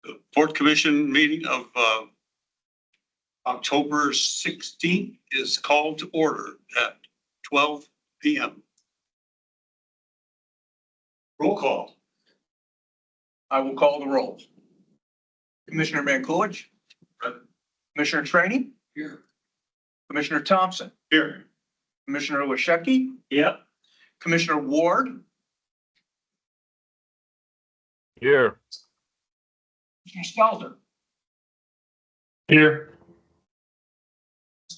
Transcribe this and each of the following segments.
The Port Commission meeting of October 16th is called to order at 12 p.m. Roll call. I will call the roll. Commissioner Mankulich. Present. Commissioner Trainee. Here. Commissioner Thompson. Here. Commissioner Washecki. Yep. Commissioner Ward. Here. Commissioner Stelzer. Here.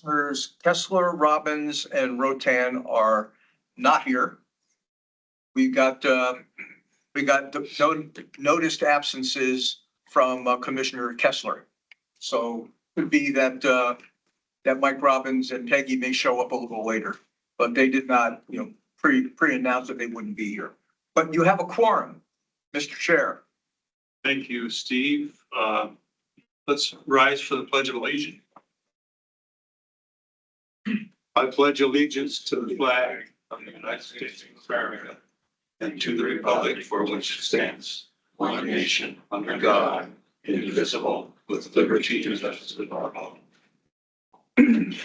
Commissioners Kessler, Robbins, and Rotan are not here. We got noticed absences from Commissioner Kessler. So could be that Mike Robbins and Peggy may show up a little later, but they did not, pre-announce that they wouldn't be here. But you have a quorum, Mr. Chair. Thank you, Steve. Let's rise for the Pledge of Allegiance. I pledge allegiance to the flag of the United States of America and to the republic for which it stands, one nation, under God, indivisible, with liberty and justice for all. And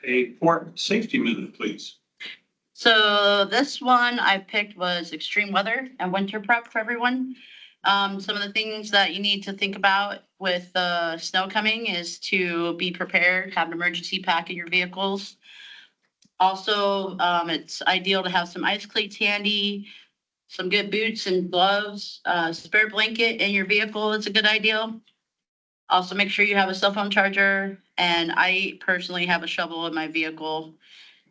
a port safety minute, please. So this one I picked was extreme weather and winter prep for everyone. Some of the things that you need to think about with the snow coming is to be prepared, have an emergency pack in your vehicles. Also, it's ideal to have some ice cleats handy, some good boots and gloves, spare blanket in your vehicle is a good idea. Also, make sure you have a cell phone charger, and I personally have a shovel in my vehicle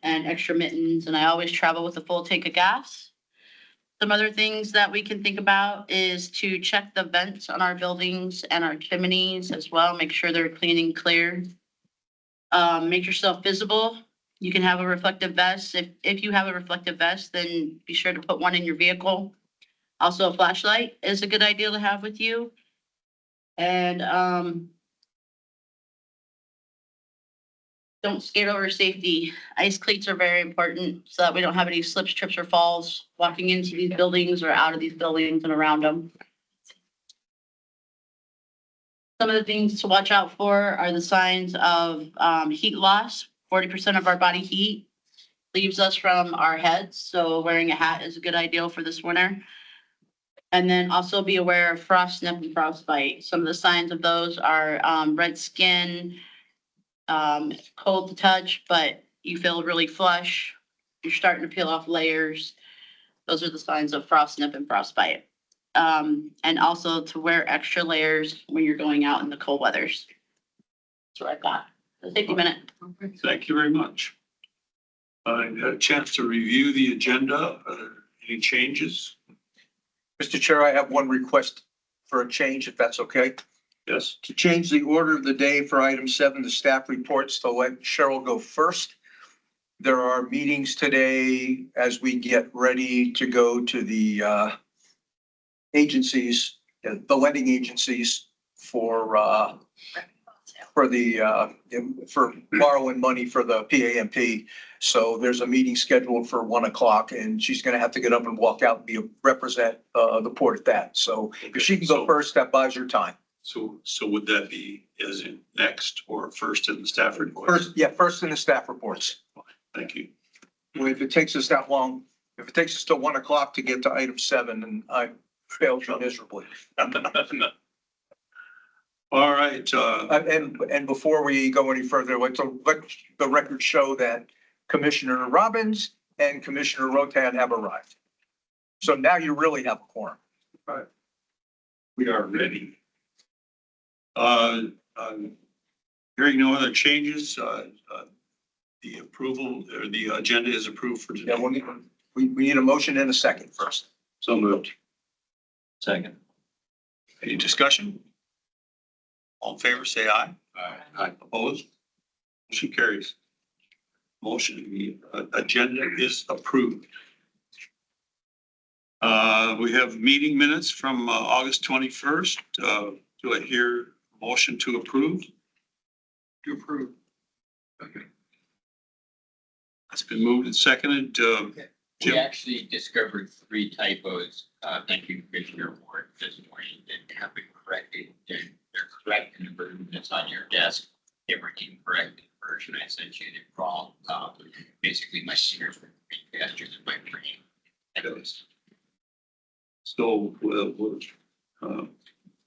and extra mittens, and I always travel with a full tank of gas. Some other things that we can think about is to check the vents on our buildings and our chimneys as well. Make sure they're clean and clear. Make yourself visible. You can have a reflective vest. If you have a reflective vest, then be sure to put one in your vehicle. Also, a flashlight is a good idea to have with you. And don't skate over safety. Ice cleats are very important so that we don't have any slips, trips, or falls walking into these buildings or out of these buildings and around them. Some of the things to watch out for are the signs of heat loss. 40% of our body heat leaves us from our heads, so wearing a hat is a good idea for this winter. And then also be aware of frost, snap, and frostbite. Some of the signs of those are red skin, cold to touch, but you feel really flush. You're starting to peel off layers. Those are the signs of frost, snap, and frostbite. And also to wear extra layers when you're going out in the cold weathers. That's what I've got. The safety minute. Thank you very much. I had a chance to review the agenda. Are there any changes? Mr. Chair, I have one request for a change, if that's okay. Yes. To change the order of the day for item 7, the staff reports, to let Cheryl go first. There are meetings today as we get ready to go to the agencies, the lending agencies for borrowing money for the PAMP. So there's a meeting scheduled for 1 o'clock, and she's going to have to get up and walk out and represent the port at that. So if she can go first, that buys her time. So would that be as in next or first in the staff report? First in the staff reports. Thank you. Well, if it takes us that long, if it takes us to 1 o'clock to get to item 7, then I failed miserably. All right. And before we go any further, let the record show that Commissioner Robbins and Commissioner Rotan have arrived. So now you really have a quorum. Right. We are ready. Hearing no other changes, the approval or the agenda is approved for today. Yeah, we need a motion and a second first. So moved. Second. Any discussion? All in favor, say aye. Aye. Opposed? Motion carries. The agenda is approved. We have meeting minutes from August 21st. Do I hear a motion to approve? To approve. Okay. That's been moved and seconded. Jim? We actually discovered 3 typos. Thank you, Commissioner Ward, this morning that have been corrected. They're correct in the version that's on your desk. They were incorrect in the version I sent you. They're wrong. Basically, my fingers were faster than my brain. So,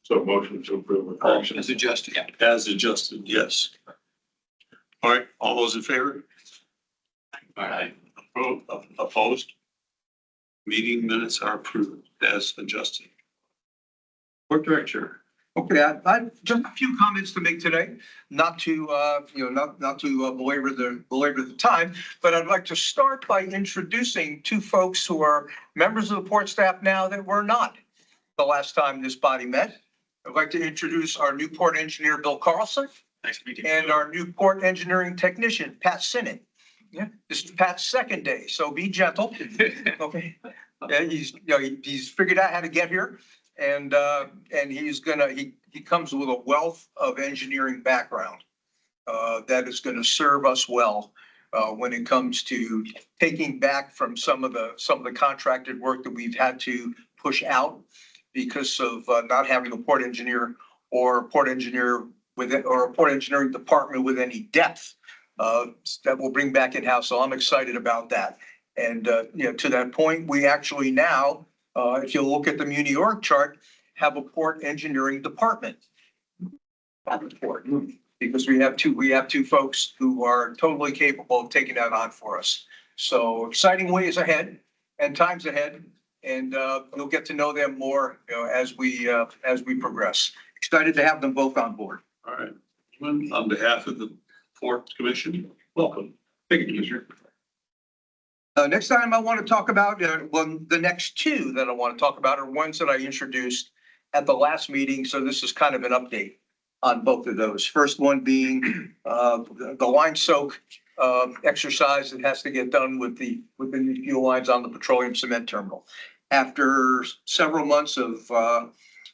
So motion to approve with As corrections. adjusted. as adjusted, yes. All right, all those in favor? Aye. Opposed? Meeting minutes are approved as adjusted. Court director. Okay, I just a few comments to make today, not to, not to belabor the time, but I'd like to start by introducing 2 folks who are members of the port staff now that were not the last time this body met. I'd like to introduce our new port engineer, Bill Carlson, Nice to meet you. and our new port engineering technician, Pat Sinnen. Yeah, this is Pat's second day, so be gentle. Okay. Yeah, he's figured out how to get here. And he comes with a wealth of engineering background that is gonna serve us well when it comes to taking back from some of the contracted work that we've had to push out because of not having a port engineer or a port engineering department with any depth that we'll bring back in-house. So I'm excited about that. And to that point, we actually now, if you look at the Muni org chart, have a port engineering department. On the port, because we have two folks who are totally capable of taking that on for us. So exciting ways ahead and times ahead, and you'll get to know them more, as we progress. Excited to have them both on board. All right. On behalf of the Port Commission, welcome. Thank you, Commissioner. Next item I want to talk about, the next 2 that I want to talk about are ones that I introduced at the last meeting. So this is kind of an update on both of those. First one being the line soak exercise that has to get done with the new fuel lines on the petroleum cement terminal. After several months of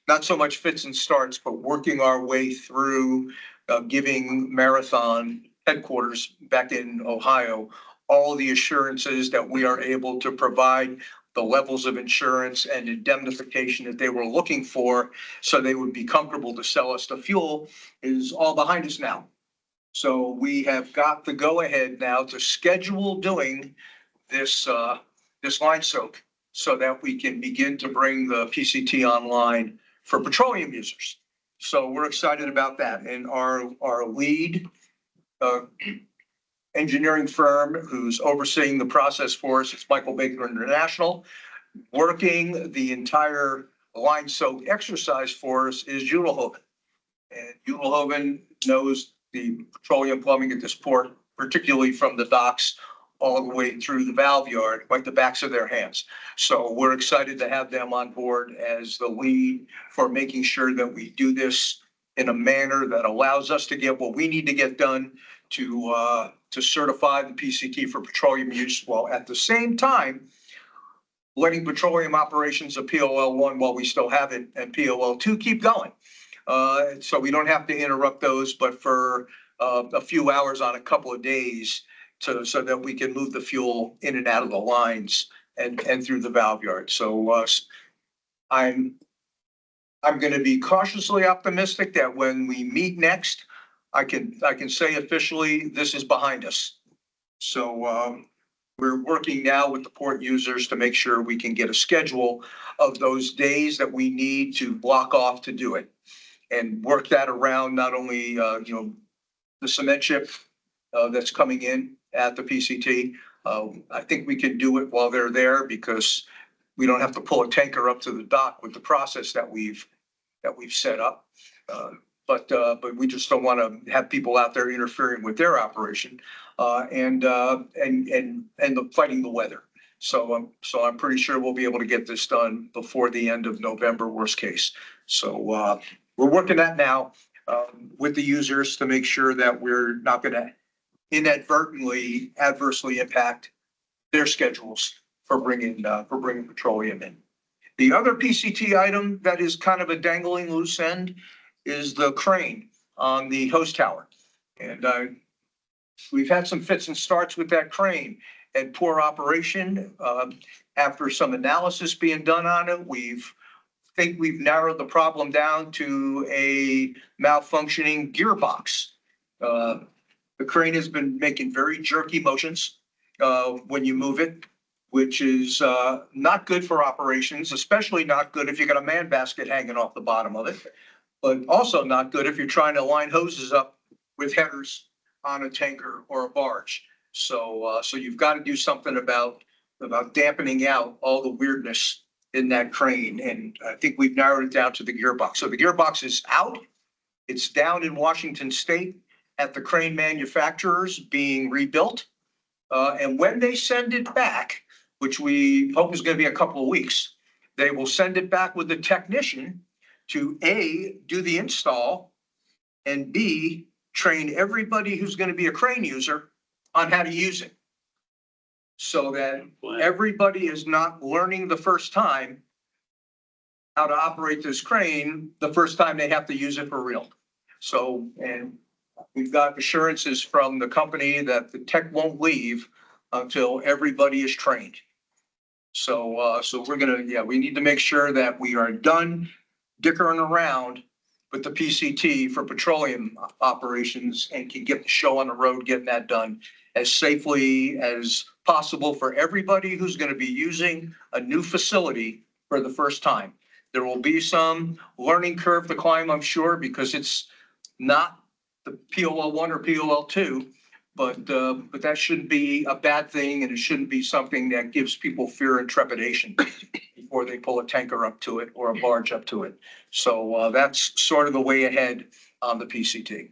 not so much fits and starts, but working our way through giving Marathon headquarters back in Ohio all the assurances that we are able to provide the levels of insurance and indemnification that they were looking for, so they would be comfortable to sell us the fuel, is all behind us now. So we have got the go-ahead now to schedule doing this line soak so that we can begin to bring the PCT online for petroleum users. So we're excited about that. And our lead engineering firm who's overseeing the process for us, it's Michael Baker International. Working the entire line soak exercise for us is Ulehoven. And Ulehoven knows the petroleum plumbing at this port, particularly from the docks all the way through the valve yard, like the backs of their hands. So we're excited to have them on board as the lead for making sure that we do this in a manner that allows us to get what we need to get done to certify the PCT for petroleum use, while at the same time letting petroleum operations of POL1 while we still have it and POL2 keep going. So we don't have to interrupt those, but for a few hours on a couple of days so that we can move the fuel in and out of the lines and through the valve yard. So I'm going to be cautiously optimistic that when we meet next, I can say officially this is behind us. So we're working now with the port users to make sure we can get a schedule of those days that we need to block off to do it, and work that around not only the cement ship that's coming in at the PCT. I think we can do it while they're there because we don't have to pull a tanker up to the dock with the process that we've set up. But we just don't want to have people out there interfering with their operation and fighting the weather. So I'm pretty sure we'll be able to get this done before the end of November, worst case. So we're working that now with the users to make sure that we're not going to inadvertently adversely impact their schedules for bringing petroleum in. The other PCT item that is kind of a dangling loose end is the crane on the hose tower. And we've had some fits and starts with that crane. and poor operation. After some analysis being done on it, think we've narrowed the problem down to a malfunctioning gearbox. The crane has been making very jerky motions when you move it, which is not good for operations, especially not good if you got a man basket hanging off the bottom of it, but also not good if you're trying to line hoses up with headers on a tanker or a barge. So you've got to do something about dampening out all the weirdness in that crane. And I think we've narrowed it down to the gearbox. So the gearbox is out. It's down in Washington State at the crane manufacturers being rebuilt. And when they send it back, which we hope is going to be a couple of weeks, they will send it back with the technician to A, do the install, and B, train everybody who's going to be a crane user on how to use it. So that everybody is not learning the first time how to operate this crane the first time they have to use it for real. So, and we've got assurances from the company that the tech won't leave until everybody is trained. So we're gonna, we need to make sure that we are done dickering around with the PCT for petroleum operations and can get the show on the road, getting that done as safely as possible for everybody who's going to be using a new facility for the first time. There will be some learning curve to climb, I'm sure, because it's not the POL 1 or POL 2, but that shouldn't be a bad thing, and it shouldn't be something that gives people fear and trepidation before they pull a tanker up to it or a barge up to it. So that's sort of the way ahead on the PCT.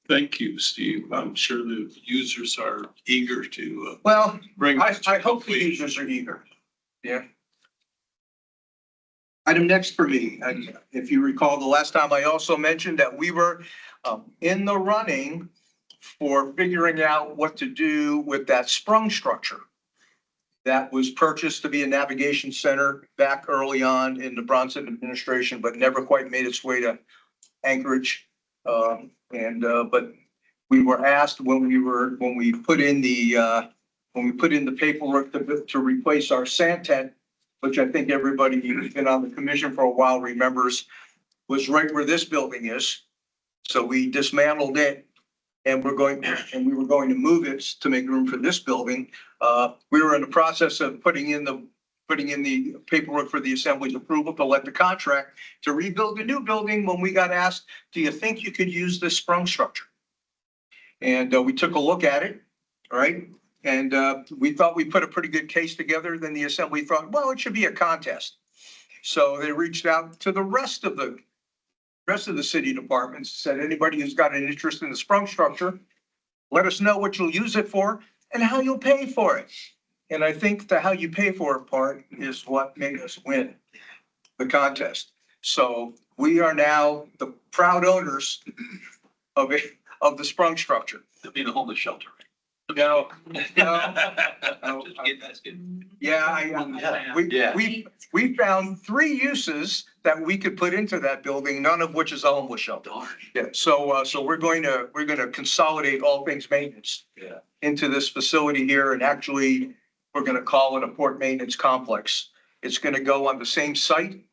Thank you, Steve. I'm sure the users are eager to Well, bring. I this to hope the completion. users are eager. Yeah. Item next for me, and if you recall, the last time I also mentioned that we were in the running for figuring out what to do with that sprung structure that was purchased to be a navigation center back early on in the Bronson administration, but never quite made its way to Anchorage. But we were asked when we put in the paperwork to replace our sand tent, which I think everybody who's been on the commission for a while remembers was right where this building is. So we dismantled it and we were going to move it to make room for this building. We were in the process of putting in the paperwork for the assembly's approval to let the contract to rebuild the new building when we got asked, do you think you could use this sprung structure? And we took a look at it, right? And we thought we put a pretty good case together. Then the assembly thought, well, it should be a contest. So they reached out to the rest of the city departments, said anybody who's got an interest in the sprung structure, let us know what you'll use it for and how you'll pay for it. And I think the how you pay for it part is what made us win the contest. So we are now the proud owners of the sprung structure. It'll be the homeless shelter. No. Just kidding, that's good. We found 3 uses that we could put into that building, none of which is a homeless shelter. Yeah, so we're going to consolidate all things maintenance into this facility here, and actually, we're going to call it a port maintenance complex. It's going to go on the same site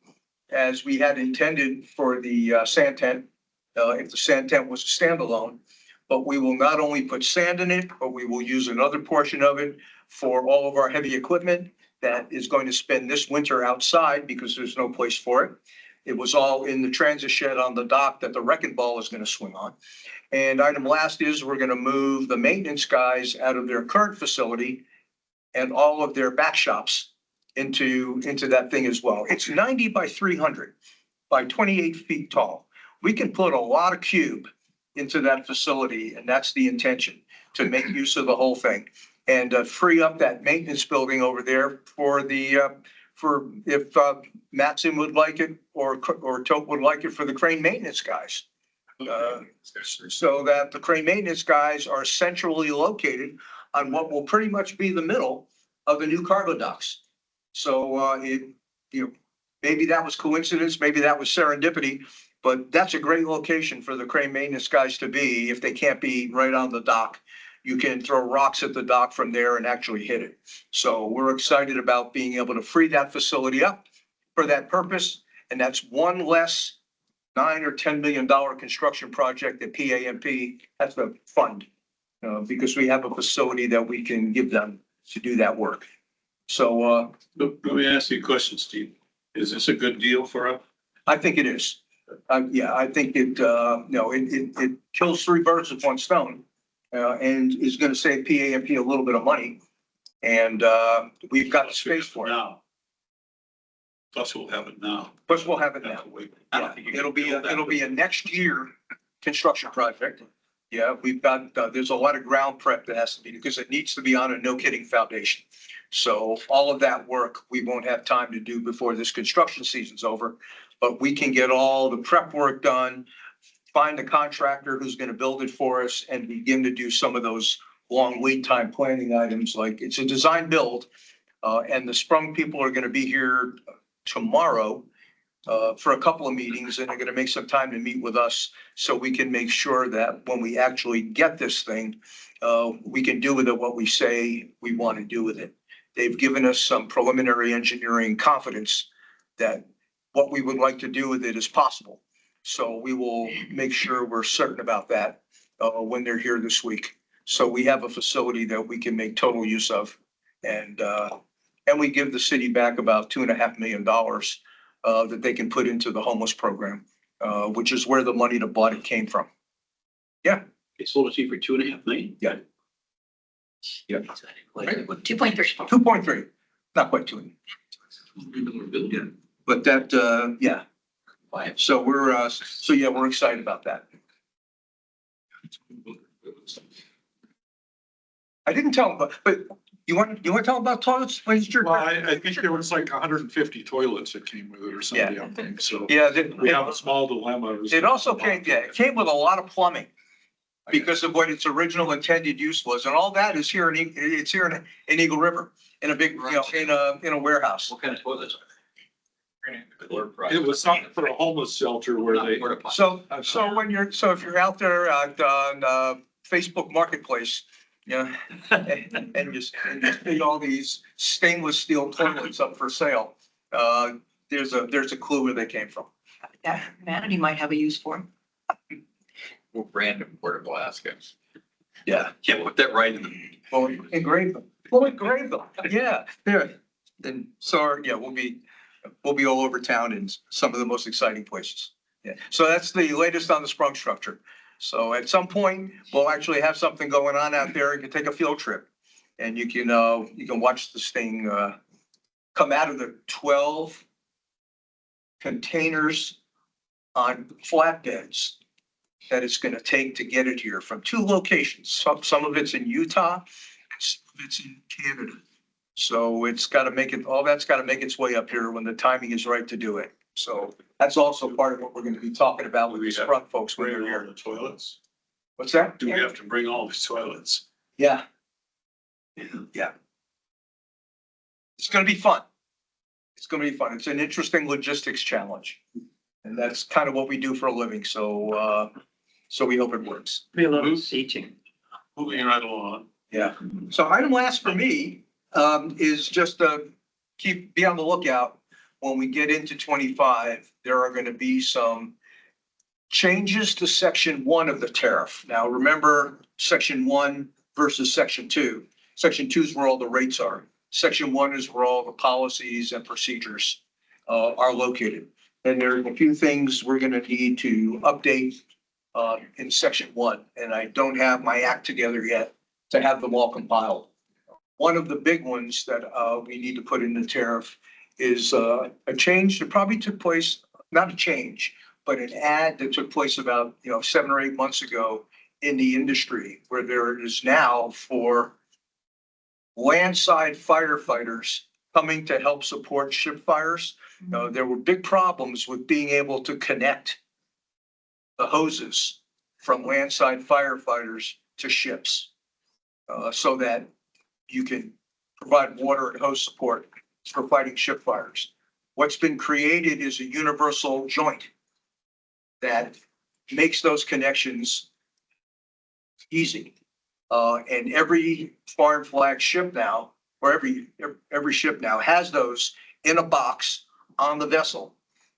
as we had intended for the sand tent, if the sand tent was a standalone. But we will not only put sand in it, but we will use another portion of it for all of our heavy equipment that is going to spend this winter outside because there's no place for it. It was all in the transit shed on the dock that the wrecking ball is going to swing on. And item last is we're going to move the maintenance guys out of their current facility and all of their back shops into that thing as well. It's 90 by 300 by 28 feet tall. We can put a lot of cube into that facility, and that's the intention, to make use of the whole thing and free up that maintenance building over there for if Matson would like it or Tope would like it for the crane maintenance guys. So that the crane maintenance guys are centrally located on what will pretty much be the middle of the new cargo docks. So maybe that was coincidence, maybe that was serendipity, but that's a great location for the crane maintenance guys to be if they can't be right on the dock you can throw rocks at the dock from there and actually hit it. So we're excited about being able to free that facility up for that purpose. And that's one less $9 or $10 million construction project that PAMP has to fund. Because we have a facility that we can give them to do that work. So, Let me ask you a question, Steve. Is this a good deal for us? I think it is. Yeah, I think it, it kills three birds with one stone. And is gonna save PAMP a little bit of money. And, we've got the space for it. Now. Plus we'll have it now. Plus we'll have it now. Have to wait. Yeah, it'll be a next year construction project. Yeah, we've got, there's a lot of ground prep that has to be, because it needs to be on a no kidding foundation. So all of that work, we won't have time to do before this construction season's over. But we can get all the prep work done, find the contractor who's gonna build it for us, and begin to do some of those long lead time planning items, like it's a design build. And the Sprung people are gonna be here tomorrow for a couple of meetings, and they're gonna make some time to meet with us so we can make sure that when we actually get this thing, we can do with it what we say we want to do with it. They've given us some preliminary engineering confidence that what we would like to do with it is possible. So we will make sure we're certain about that when they're here this week. So we have a facility that we can make total use of. And we give the city back about $2.5 million that they can put into the homeless program, which is where the money to bought it came from. They sold it to you for $2.5 million? Yeah. Yeah. 2.3. 2.3, not quite 2. Yeah. But that, yeah. So we're, we're excited about that. I didn't tell them, but you want to tell about toilets? Well, I think there was like 150 toilets that came with it or something, I think, so. Yeah. We have a small dilemma. It also came, it came with a lot of plumbing because of what its original intended use was. And all that is here it's here in Eagle River, in a big, in a warehouse. What kind of toilets are It was something for a homeless shelter where they. So if you're out there on Facebook Marketplace, yeah, and you see all these stainless steel toilets up for sale, there's a clue where they came from. Yeah, humanity might have a use for them. Well, random portable Alaskans. Yeah. Yeah, put that right in the. Well, engrave them. Well, engrave them. Yeah, there. And so, yeah, we'll be all over town in some of the most exciting places. Yeah. So that's the latest on the Sprung structure. So at some point, we'll actually have something going on out there. You can take a field trip and you can watch this thing, come out of the 12 containers on flatbeds that it's going to take to get it here from 2 locations. Some of it's in Utah, some of it's in Canada. So it's got to make it, all that's got to make its way up here when the timing is right to do it. So that's also part of what we're going to be talking about with these front folks when they're Bring all here. the toilets? What's that? Do we have to bring all the toilets? Yeah. Yeah. It's going to be fun. It's going to be fun. It's an interesting logistics challenge. And that's kind of what we do for a living. So, so we hope it works. Be a lot of seating. Moving right along. Yeah. So item last for me, is just to be on the lookout. When we get into 25, there are going to be some changes to section 1 of the tariff. Now, remember section 1 versus section 2. Section 2 is where all the rates are. Section 1 is where all the policies and procedures are located. And there are a few things we're going to need to update in section 1. And I don't have my act together yet to have them all compiled. One of the big ones that we need to put in the tariff is a change that probably took place, not a change, but an ad that took place about 7 or 8 months ago in the industry, where there is now for landside firefighters coming to help support ship fires. There were big problems with being able to connect the hoses from landside firefighters to ships so that you can provide water and hose support for fighting ship fires. What's been created is a universal joint that makes those connections easy. And every foreign flag ship now, or every ship now has those in a box on the vessel.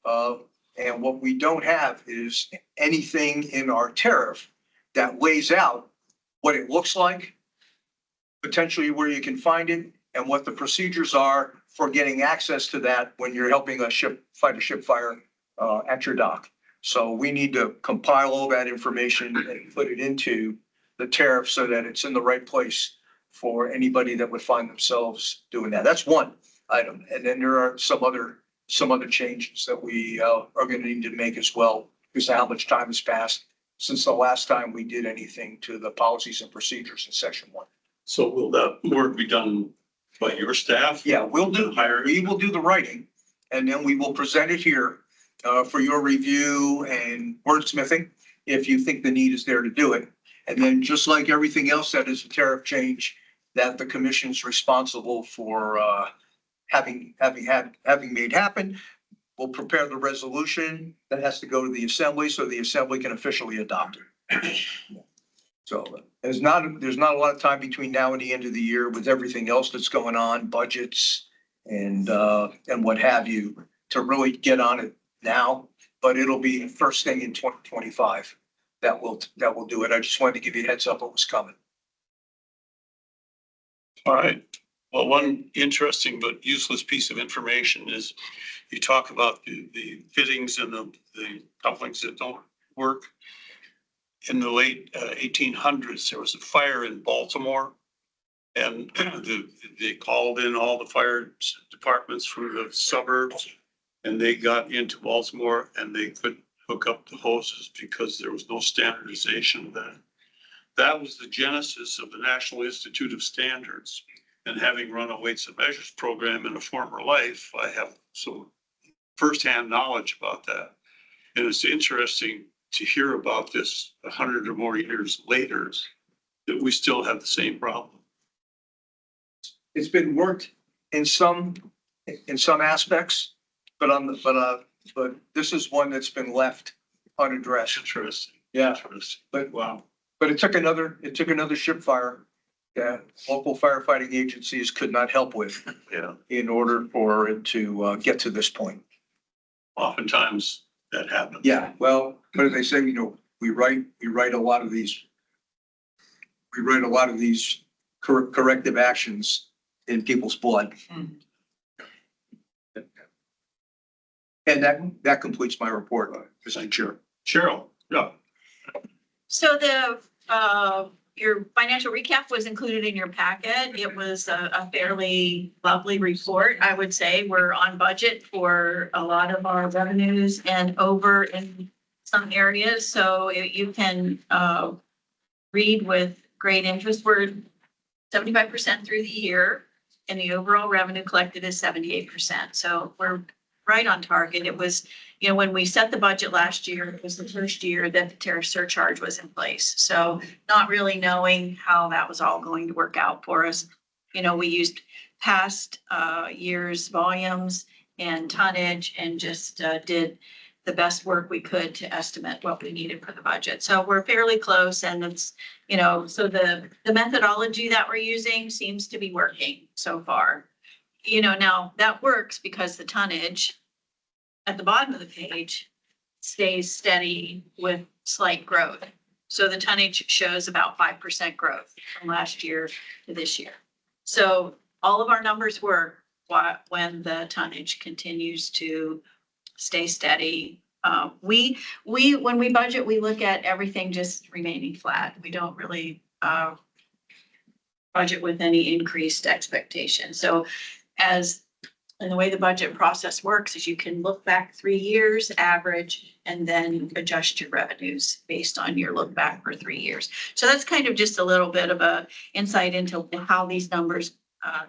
And what we don't have is anything in our tariff that lays out what it looks like, potentially where you can find it, and what the procedures are for getting access to that when you're helping a ship fight a ship fire at your dock. So we need to compile all that information and put it into the tariff so that it's in the right place for anybody that would find themselves doing that. That's one item. And then there are some other changes that we are going to need to make as well, because of how much time has passed since the last time we did anything to the policies and procedures in section 1. So will that work be done by your staff? Yeah, we will do the writing, and then we will present it here for your review and wordsmithing, if you think the need is there to do it. And then just like everything else that is a tariff change, that the commission's responsible for having made happen, we'll prepare the resolution that has to go to the assembly so the assembly can officially adopt it. So there's not a lot of time between now and the end of the year with everything else that's going on, budgets and what have you, to really get on it now. But it'll be the first thing in 2025 that will do it. I just wanted to give you a heads up what was coming. All right. Well, one interesting but useless piece of information is you talk about the fittings and the couplings that don't work. In the late 1800s, there was a fire in Baltimore, and they called in all the fire departments from the suburbs, and they got into Baltimore and they couldn't hook up the hoses because there was no standardization then. That was the genesis of the National Institute of Standards. And having run a weights and measures program in a former life, I have some firsthand knowledge about that. And it's interesting to hear about this 100 or more years later, that we still have the same problem. It's been worked in some aspects, but this is one that's been left unaddressed. Interesting. Yeah. Interesting. But Wow. But it took another ship fire that local firefighting agencies could not help with Yeah. in order for it to get to this point. Oftentimes that happens. Yeah, well, what do they say? We write a lot of these. We write a lot of these corrective actions in people's blood. And that completes my report, Mr. Chair. Cheryl, yeah. So your financial recap was included in your packet. It was a fairly lovely report, I would say. We're on budget for a lot of our revenues and over in some areas. So you can read with great interest. We're 75% through the year, and the overall revenue collected is 78%. So we're right on target. It was, when we set the budget last year, it was the first year that the tariff surcharge was in place. So not really knowing how that was all going to work out for us. We used past years' volumes and tonnage and just did the best work we could to estimate what we needed for the budget. So we're fairly close, and it's, so the methodology that we're using seems to be working so far. Now that works because the tonnage at the bottom of the page stays steady with slight growth. So the tonnage shows about 5% growth from last year to this year. So all of our numbers work when the tonnage continues to stay steady. When we budget, we look at everything just remaining flat. We don't really budget with any increased expectation. So and the way the budget process works is you can look back 3 years, average, and then adjust your revenues based on your look back for 3 years. So that's kind of just a little bit of a insight into how these numbers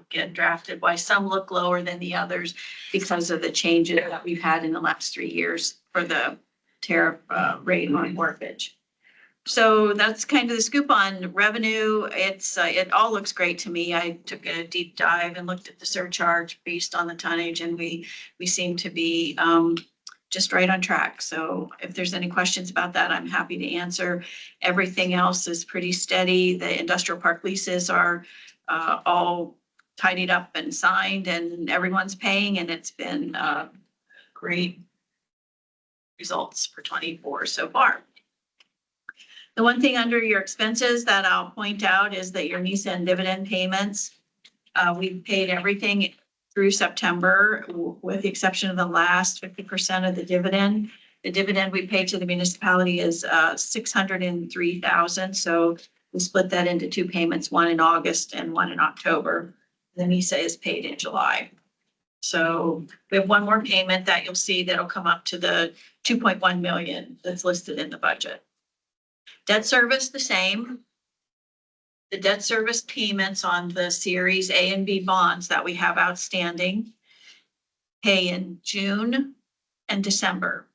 get drafted, why some look lower than the others because of the changes that we've had in the last 3 years for the tariff rate on wharfage. So that's kind of the scoop on revenue. It all looks great to me. I took a deep dive and looked at the surcharge based on the tonnage, and we seem to be just right on track. So if there's any questions about that, I'm happy to answer. Everything else is pretty steady. The industrial park leases are all tidied up and signed and everyone's paying, and it's been great results for 24 so far. The one thing under your expenses that I'll point out is that your NISA and dividend payments, we've paid everything through September, with the exception of the last 50% of the dividend. The dividend we paid to the municipality is 603,000. So we split that into two payments, one in August and one in October. The NISA is paid in July. So we have one more payment that you'll see that'll come up to the 2.1 million that's listed in the budget. Debt service, the same. The debt service payments on the Series A and B bonds that we have outstanding pay in June and December.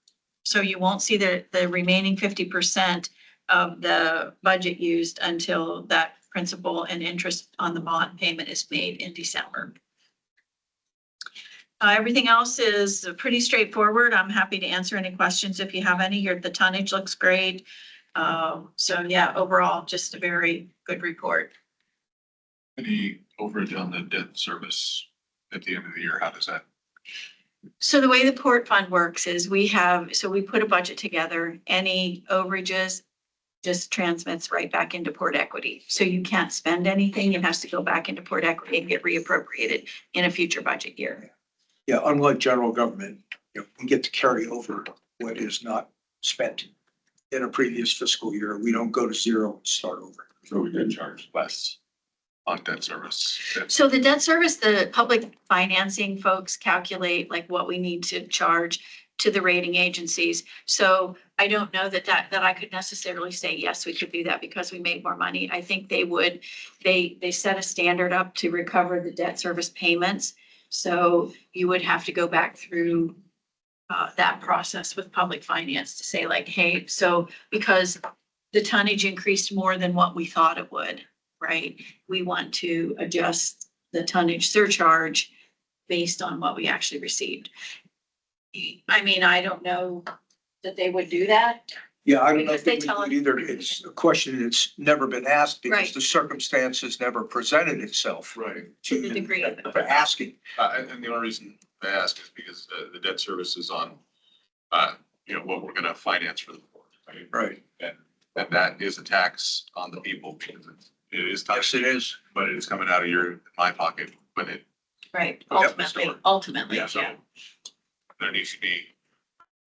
So you won't see the remaining 50% of the budget used until that principal and interest on the bond payment is made in December. Everything else is pretty straightforward. I'm happy to answer any questions if you have any. Here, the tonnage looks great. So yeah, overall, just a very good report. Any overage on the debt service at the end of the year? How does that? So the way the port fund works is we put a budget together. Any overages just transmits right back into port equity. So you can't spend anything. It has to go back into port equity and get reappropriated in a future budget year. Yeah, unlike general government, we get to carry over what is not spent in a previous fiscal year. We don't go to zero and start over. So we did charge less on debt service. So the debt service, the public financing folks calculate like what we need to charge to the rating agencies. So I don't know that I could necessarily say, yes, we could do that because we made more money. I think they would, they set a standard up to recover the debt service payments. So you would have to go back through that process with public finance to say like, hey, so because the tonnage increased more than what we thought it would, right? We want to adjust the tonnage surcharge based on what we actually received. I mean, I don't know that they would do that. Yeah, I don't know Because if they they tell would either. It's a question that's never been asked because Right. the circumstances never presented itself Right. To the degree of for asking. And the only reason I ask is because the debt service is on, what we're gonna finance for the port. Right. And that is a tax on the people because it is Yes, tax, it is. but it is coming out of my pocket when it. Right, Yep. ultimately, Yeah, so yeah. there needs to be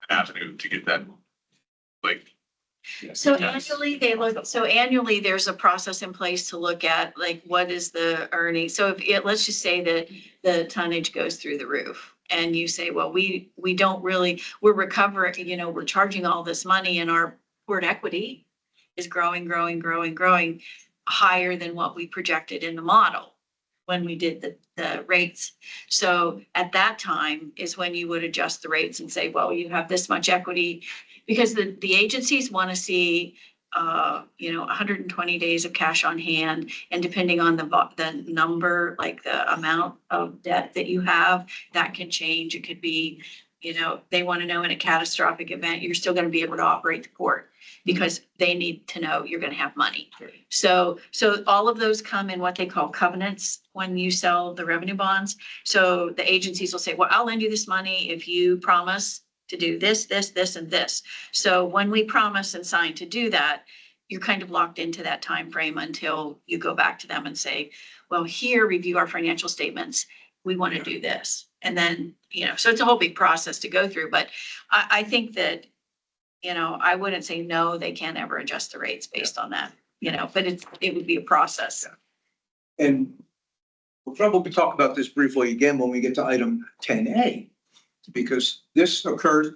an avenue to get that, like. So Yes. annually, there's a process in place to look at like, what is the earning? So let's just say that the tonnage goes through the roof. And you say, well, we don't really, we're recovering, we're charging all this money and our port equity is growing higher than what we projected in the model when we did the rates. So at that time is when you would adjust the rates and say, well, you have this much equity, because the agencies want to see 120 days of cash on hand, and depending on the number, like the amount of debt that you have, that can change. It could be, they want to know in a catastrophic event, you're still going to be able to operate the port because they need to know you're going to have money. So all of those come in what they call covenants when you sell the revenue bonds. So the agencies will say, well, I'll lend you this money if you promise to do this, and this. So when we promise and sign to do that, you're kind of locked into that time frame until you go back to them and say, well, here, review our financial statements. We want to do this. And then, so it's a whole big process to go through. But I think that, I wouldn't say no, they can't ever adjust the rates based on that, but it would be a process. And we'll probably talk about this briefly again when we get to item 10A. Because this occurs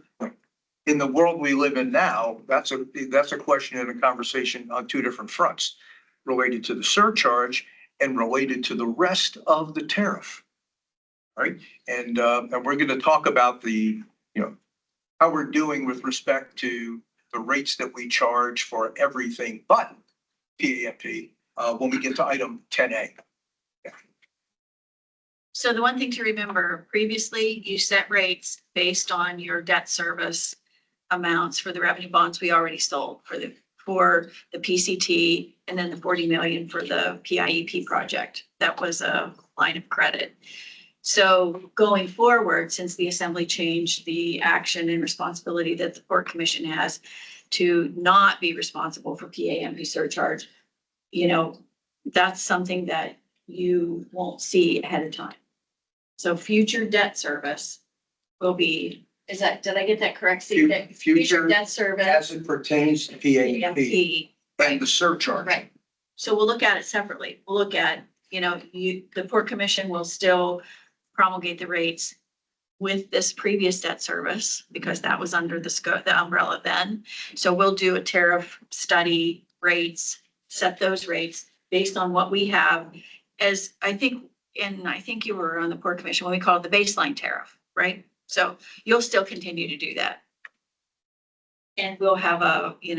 in the world we live in now. That's a question and a conversation on two different fronts, related to the surcharge and related to the rest of the tariff. All right, and we're going to talk about how we're doing with respect to the rates that we charge for everything but PAMP when we get to item 10A. So the one thing to remember, previously you set rates based on your debt service amounts for the revenue bonds we already sold for the PCT and then the 40 million for the PIEP project. That was a line of credit. So going forward, since the assembly changed the action and responsibility that the Port Commission has to not be responsible for PAMP surcharge, that's something that you won't see ahead of time. So future debt service will be, did I get that correct? Steve? That Future debt service. as it pertains to PAP PAMP, and the surcharge. right. So we'll look at it separately. We'll look at, the Port Commission will still promulgate the rates with this previous debt service because that was under the scope, the umbrella then. So we'll do a tariff study rates, set those rates based on what we have as I think you were on the Port Commission when we call it the baseline tariff, right? So you'll still continue to do that. And we'll have in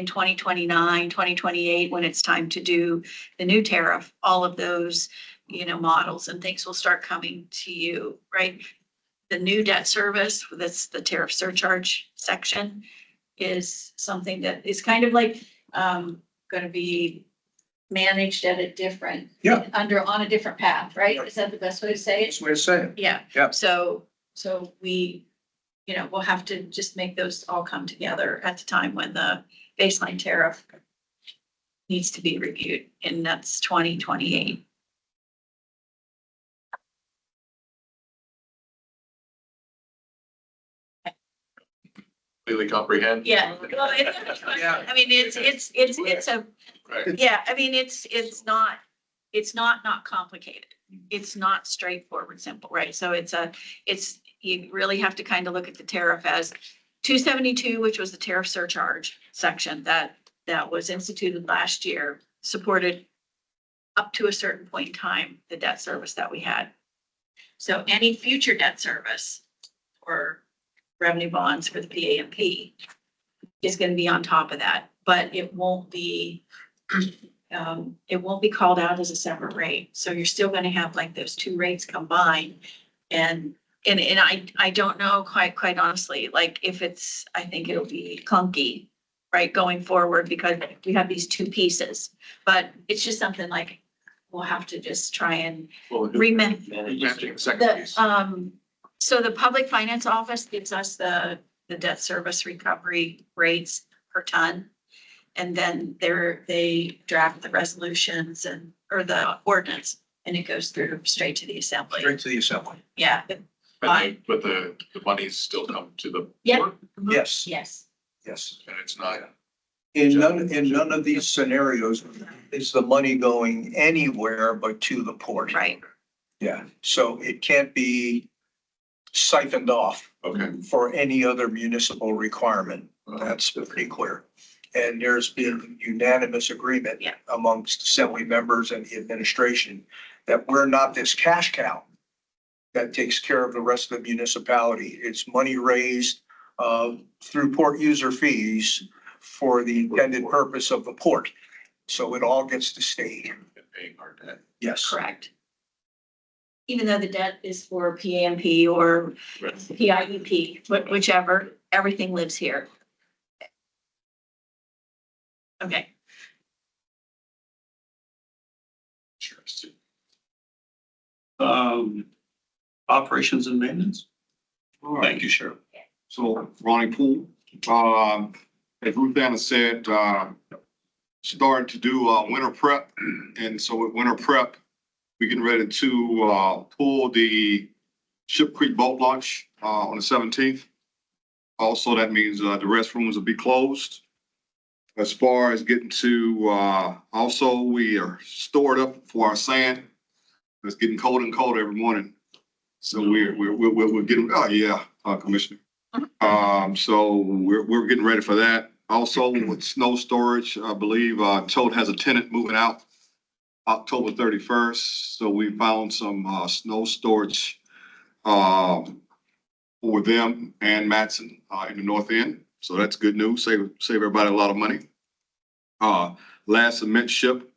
2029, 2028, when it's time to do the new tariff, all of those, models and things will start coming to you, right? The new debt service, that's the tariff surcharge section, is something that is kind of like, going to be managed at a different, on a different path, right? Is that the best way to say it? That's what I say. Yeah. Yeah. So we, we'll have to just make those all come together at the time when the baseline tariff needs to be reviewed, and that's 2028. Completely comprehend. Yeah. Well, Yeah. I mean, it's a, Right. yeah, I mean, it's not complicated. It's not straightforward, simple, right? So you really have to kind of look at the tariff as 272, which was the tariff surcharge section that was instituted last year, supported up to a certain point in time, the debt service that we had. So any future debt service or revenue bonds for the PAMP is going to be on top of that, but it won't be called out as a separate rate. So you're still going to have like those two rates combined. And I don't know quite honestly, like if I think it'll be clunky, right, going forward because we have these two pieces, but it's just something like we'll have to just try and remember. Managing the second piece. So the Public Finance Office gives us the debt service recovery rates per ton. And then they draft the resolutions or the ordinance, and it goes through straight to the assembly. Straight to the assembly. Yeah. But the monies still come to the. Yeah. board, Yes, Yes. yes. And it's not, In none of these scenarios is the money going anywhere but to the port. Right. Yeah, so it can't be siphoned off okay. for any other municipal requirement. That's pretty clear. And there's been unanimous agreement Yeah. amongst assembly members and the administration that we're not this cash cow that takes care of the rest of the municipality. It's money raised through port user fees for the intended purpose of the port. So it all gets to stay. Paying our debt. Yes. Correct. Even though the debt is for PAMP or PIEP, whichever, everything lives here. Okay. Interesting. Operations and maintenance. Thank you, Sheriff. So Ronnie Poole, as Ruth Anna said, starting to do winter prep. And so with winter prep, we're getting ready to pull the Ship Creek boat launch on the 17th. Also, that means the restrooms will be closed. As far as getting to, also we are stored up for our sand. It's getting colder and colder every morning. So we're getting, Commissioner. So we're getting ready for that. Also with snow storage, I believe, Toad has a tenant moving out October 31st. So we found some, snow storage, for them and Matson, in the north end. So that's good news. Save everybody a lot of money. Last cement ship,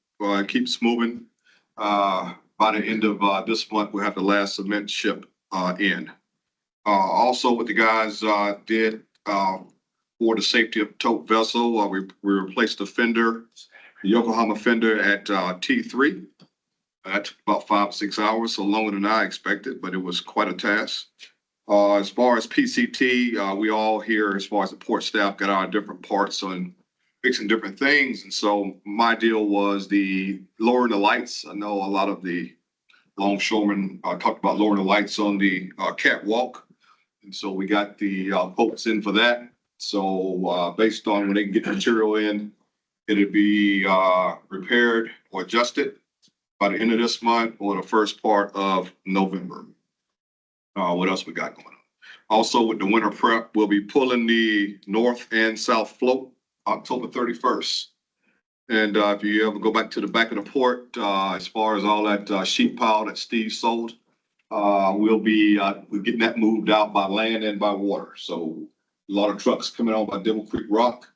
keeps moving. by the end of, this month, we'll have the last cement ship, in. Also what the guys, did, for the safety of tote vessel, we replaced the fender, the Yokohama fender at, T3. That took about 5 or 6 hours, so longer than I expected, but it was quite a task. As far as PCT, we all here, as far as the port staff, got our different parts on fixing different things. And so my deal was the lowering the lights. I know a lot of the longshoremen talked about lowering the lights on the catwalk. And so we got the quotes in for that. So based on when they can get the material in, it'll be repaired or adjusted by the end of this month or the first part of November. What else we got going on? Also with the winter prep, we'll be pulling the north and south float October 31st. And if you ever go back to the back of the port, as far as all that sheet pile that Steve sold, we're getting that moved out by land and by water. So a lot of trucks coming on by Devil Creek Rock.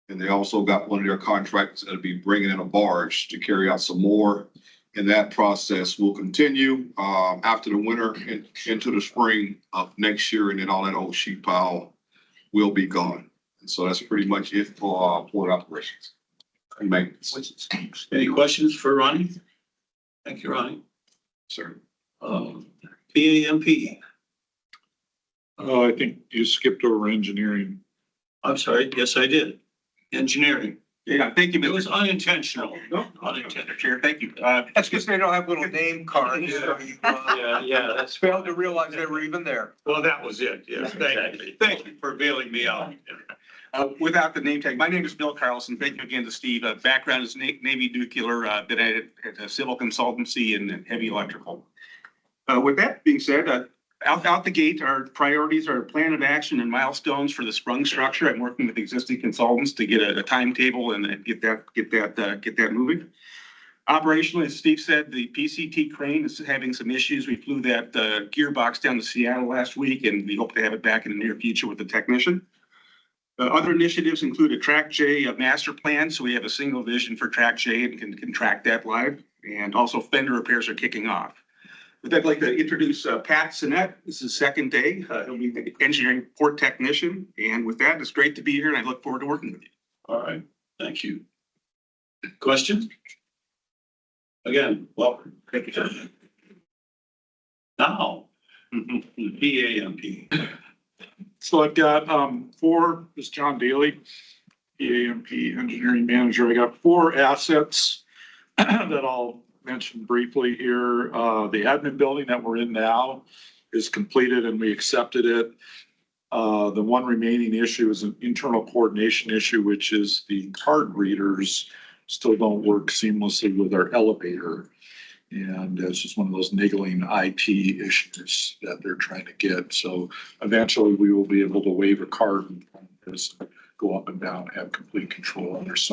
And they also got one of their contractors that'll be bringing in a barge to carry out some more. And that process will continue after the winter and into the spring of next year. And then all that old sheet pile will be gone. And so that's pretty much it for port operations and maintenance. Any questions for Ronnie? Thank you, Ronnie. Sir. PAMP. I think you skipped over engineering. I'm sorry. Yes, I did. Engineering. Yeah, thank you, It was Mr. unintentional. No. Unintentional. Chair. Thank you. That's because they don't have little name cards. So you, Yeah, that's. failed to realize they were even there. Well, that was it. Yes, thank you. Thank you for bailing me out. Without the name tag, my name is Bill Carlson. Thank you again to Steve. Background is Navy nuclear, been at a civil consultancy and heavy electrical. With that being said, out the gate, our priorities are plan of action and milestones for the sprung structure. I'm working with existing consultants to get a timetable and get that moving. Operationally, as Steve said, the PCT crane is having some issues. We flew that gearbox down to Seattle last week, and we hope to have it back in the near future with the technician. Other initiatives include a Track J master plan, so we have a single vision for Track J and can track that live. And also fender repairs are kicking off. But I'd like to introduce Pat Sinnett. This is his second day. He'll be the engineering port technician. And with that, it's great to be here, and I look forward to working with you. All right, thank you. Questions? Again, welcome. Thank you. Now, PAMP. So I've got this is John Daly, PAMP Engineering Manager. I got 4 assets that I'll mention briefly here. The admin building that we're in now is completed and we accepted it. The one remaining issue is an internal coordination issue, which is the card readers still don't work seamlessly with our elevator. And it's just one of those niggling IT issues that they're trying to get. So eventually we will be able to wave a card and just go up and down, have complete control. And there's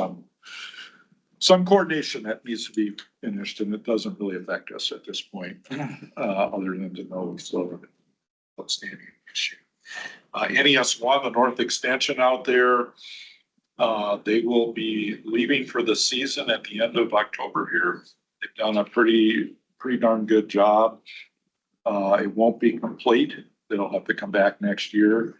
some coordination that needs to be finished, and it doesn't really affect us at this point, other than to know we still have an outstanding issue. NES1, the North Extension out there, they will be leaving for the season at the end of October here. They've done a pretty darn good job. It won't be complete. They'll have to come back next year.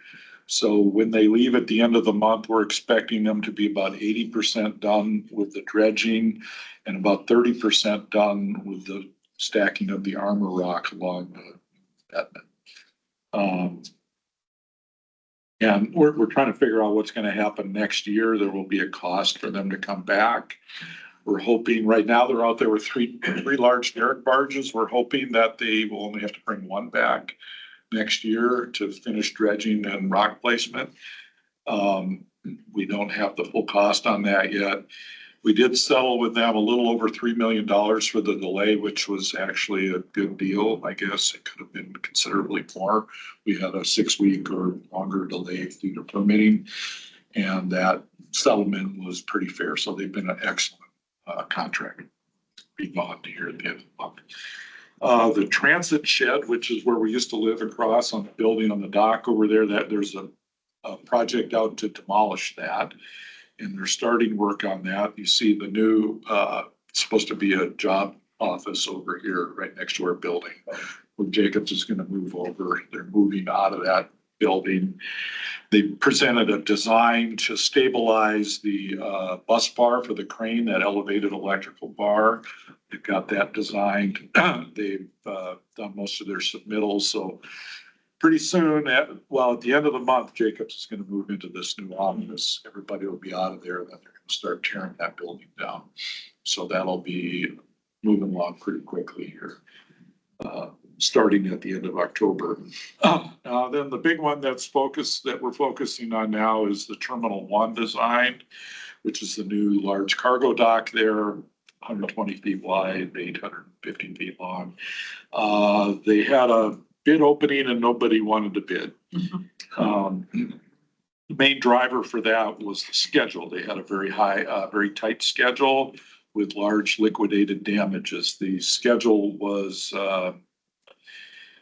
So when they leave at the end of the month, we're expecting them to be about 80% done with the dredging and about 30% done with the stacking of the armor rock along the Edmund. And we're trying to figure out what's going to happen next year. There will be a cost for them to come back. We're hoping right now they're out there with three large derrick barges. We're hoping that they will only have to bring one back next year to finish dredging and rock placement. We don't have the full cost on that yet. We did settle with them a little over $3 million for the delay, which was actually a good deal. I guess it could have been considerably more. We had a 6-week or longer delay due to permitting, and that settlement was pretty fair. So they've been an excellent contract. Be bond here at the end of the month. The transit shed, which is where we used to live across on the building on the dock over there, that there's a project out to demolish that. And they're starting work on that. You see the new, it's supposed to be a job office over here, right next to our building. Where Jacobs is gonna move over. They're moving out of that building. They presented a design to stabilize the bus bar for the crane, that elevated electrical bar. They've got that designed. They've done most of their submittals, so pretty soon, at the end of the month, Jacobs is gonna move into this new office. Everybody will be out of there, then they're gonna start tearing that building down. So that'll be moving along pretty quickly here, starting at the end of October. Then the big one that we're focusing on now is the Terminal 1 design, which is the new large cargo dock there, 120 feet wide, 850 feet long. They had a bid opening and nobody wanted to bid. The main driver for that was the schedule. They had a very tight schedule with large liquidated damages. The schedule was,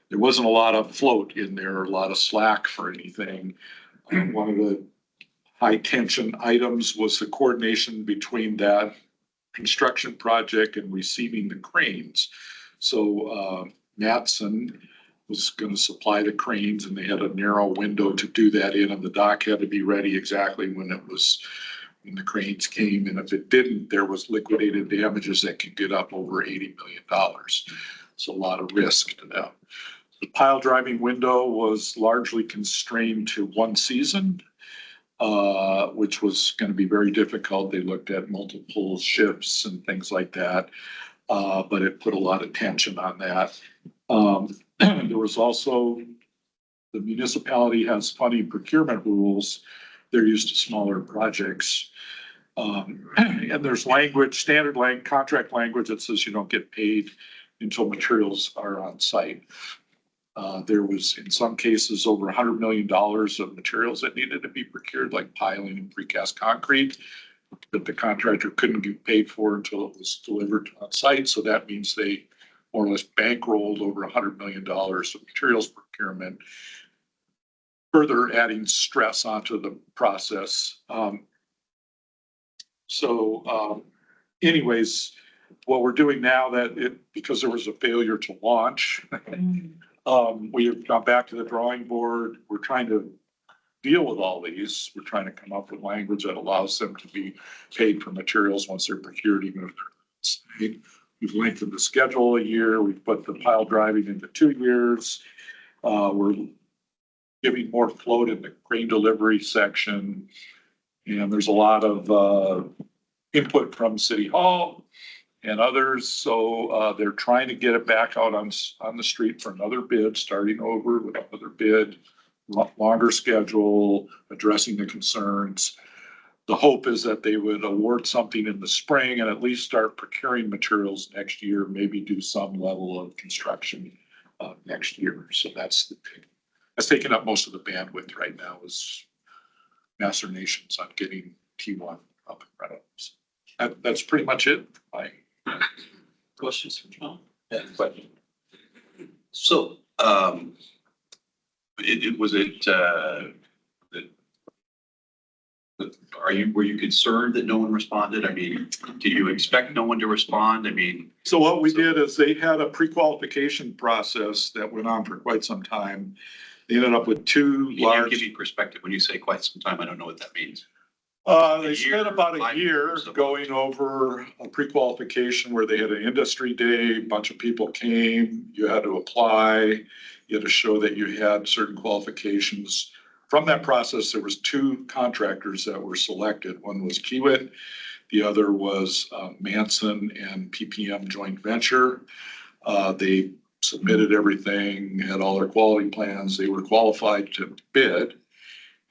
there wasn't a lot of float in there, a lot of slack for anything. One of the high tension items was the coordination between that construction project and receiving the cranes. So Matson was going to supply the cranes and they had a narrow window to do that in, and the dock had to be ready exactly when the cranes came. And if it didn't, there was liquidated damages that could get up over $80 million. It's a lot of risk to them. The pile driving window was largely constrained to one season, which was going to be very difficult. They looked at multiple shifts and things like that, but it put a lot of tension on that. There was also, the municipality has funny procurement rules. They're used to smaller projects. And there's contract language that says you don't get paid until materials are on site. There was, in some cases, over $100 million of materials that needed to be procured, like piling and precast concrete, that the contractor couldn't get paid for until it was delivered on site. So that means they more or less bankrolled over $100 million of materials procurement, further adding stress onto the process. Anyways, what we're doing now because there was a failure to launch, we have gone back to the drawing board. We're trying to deal with all these. We're trying to come up with language that allows them to be paid for materials once they're procured, even if they're not. We've lengthened the schedule a year. We've put the pile driving into 2 years. We're giving more float in the crane delivery section. And there's a lot of input from City Hall and others. So they're trying to get it back out on the street for another bid, starting over with another bid, longer schedule, addressing the concerns. The hope is that they would award something in the spring and at least start procuring materials next year, maybe do some level of construction next year. So that's taking up most of the bandwidth right now, is machinations on getting T1 up and running. So that's pretty much it. Questions for John? Yeah, question. So, were you concerned that no one responded? I mean, did you expect no one to respond? I mean. So what we did is they had a pre-qualification process that went on for quite some time. They ended up with 2 Can you large. give me perspective? When you say quite some time, I don't know what that means. They spent about a year going over a pre-qualification where they had an industry day, a bunch of people came, you had to apply, you had to show that you had certain qualifications. From that process, there was 2 contractors that were selected. One was Kiewit, the other was Manson and PPM joint venture. They submitted everything, had all their quality plans, they were qualified to bid.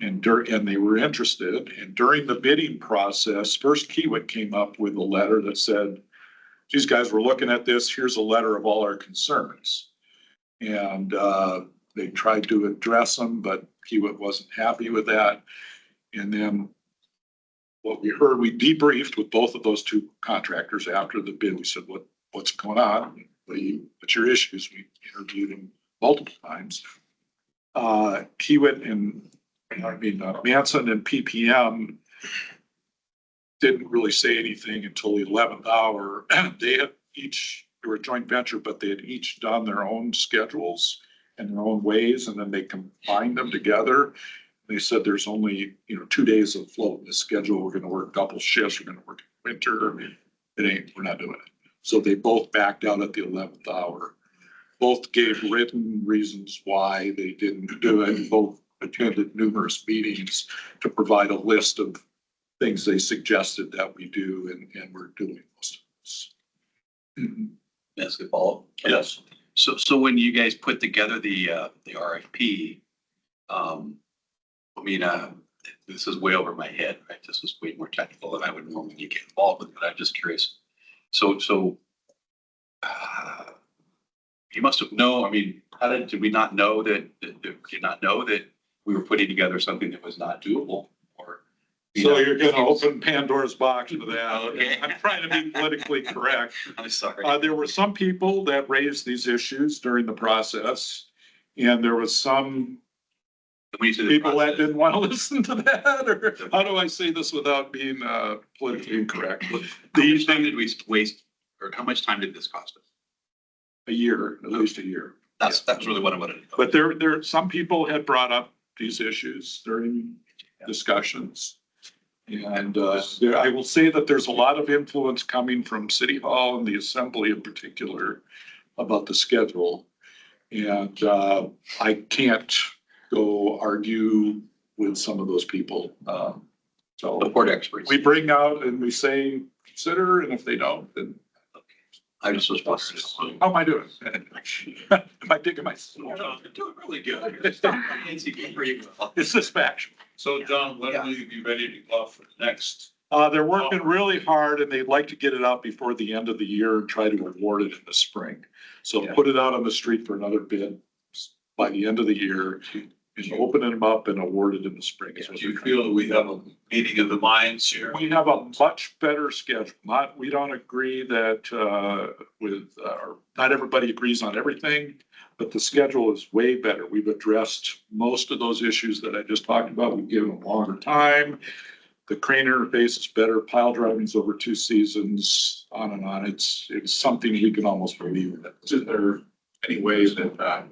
And they were interested. And during the bidding process, first Kiewit came up with a letter that said, "These guys, we're looking at this. Here's a letter of all our concerns." And they tried to address them, but Kiewit wasn't happy with that. And then what we heard, we debriefed with both of those 2 contractors after the bid. We said, what's going on? What's your issues? We interviewed them multiple times. Kiewit and Manson and PPM didn't really say anything until the 11th hour. They had each they were a joint venture, but they had each done their own schedules and their own ways, and then they combined them together. They said there's only, 2 days of float in the schedule. We're gonna work double shifts. We're gonna work in winter. We're not doing it. So they both backed out at the 11th hour. Both gave written reasons why they didn't do it. Both attended numerous meetings to provide a list of things they suggested that we do, and we're doing most of this. That's a follow. Yes. So when you guys put together the RFP, this is way over my head, right? This is way more technical than I would normally get involved with, but I'm just curious. So, you must have known, did we not know did you not know that we were putting together something that was not doable? Or So you're gonna open Pandora's box with that. Okay. I'm trying to be politically correct. I'm sorry. There were some people that raised these issues during the process, and there was some When you say the people that process, didn't want to listen to that, or how do I say this without being politically incorrect? how much time did we waste, or how much time did this cost us? A year, at least a year. That's really what I wanted to know. But some people had brought up these issues during discussions. And I will say that there's a lot of influence coming from City Hall and the Assembly in particular about the schedule. And I can't go argue with some of those people. So Support experts. we bring out and we say, consider, and if they don't, then I just was wondering. how am I doing? Am I digging myself? You're doing really good. It's this faction. So John, when will you be ready to go out for the next? They're working really hard and they'd like to get it out before the end of the year and try to award it in the spring. So put it out on the street for another bid by the end of the year and open them up and award it in the spring. is what Do you they're feel that we have a meeting of the minds here? We have a much better schedule. We don't agree that, not everybody agrees on everything, but the schedule is way better. We've addressed most of those issues that I just talked about. We've given them longer time. The crane interface is better. Pile driving's over 2 seasons, on and on. It's something we can almost believe. Is there any way that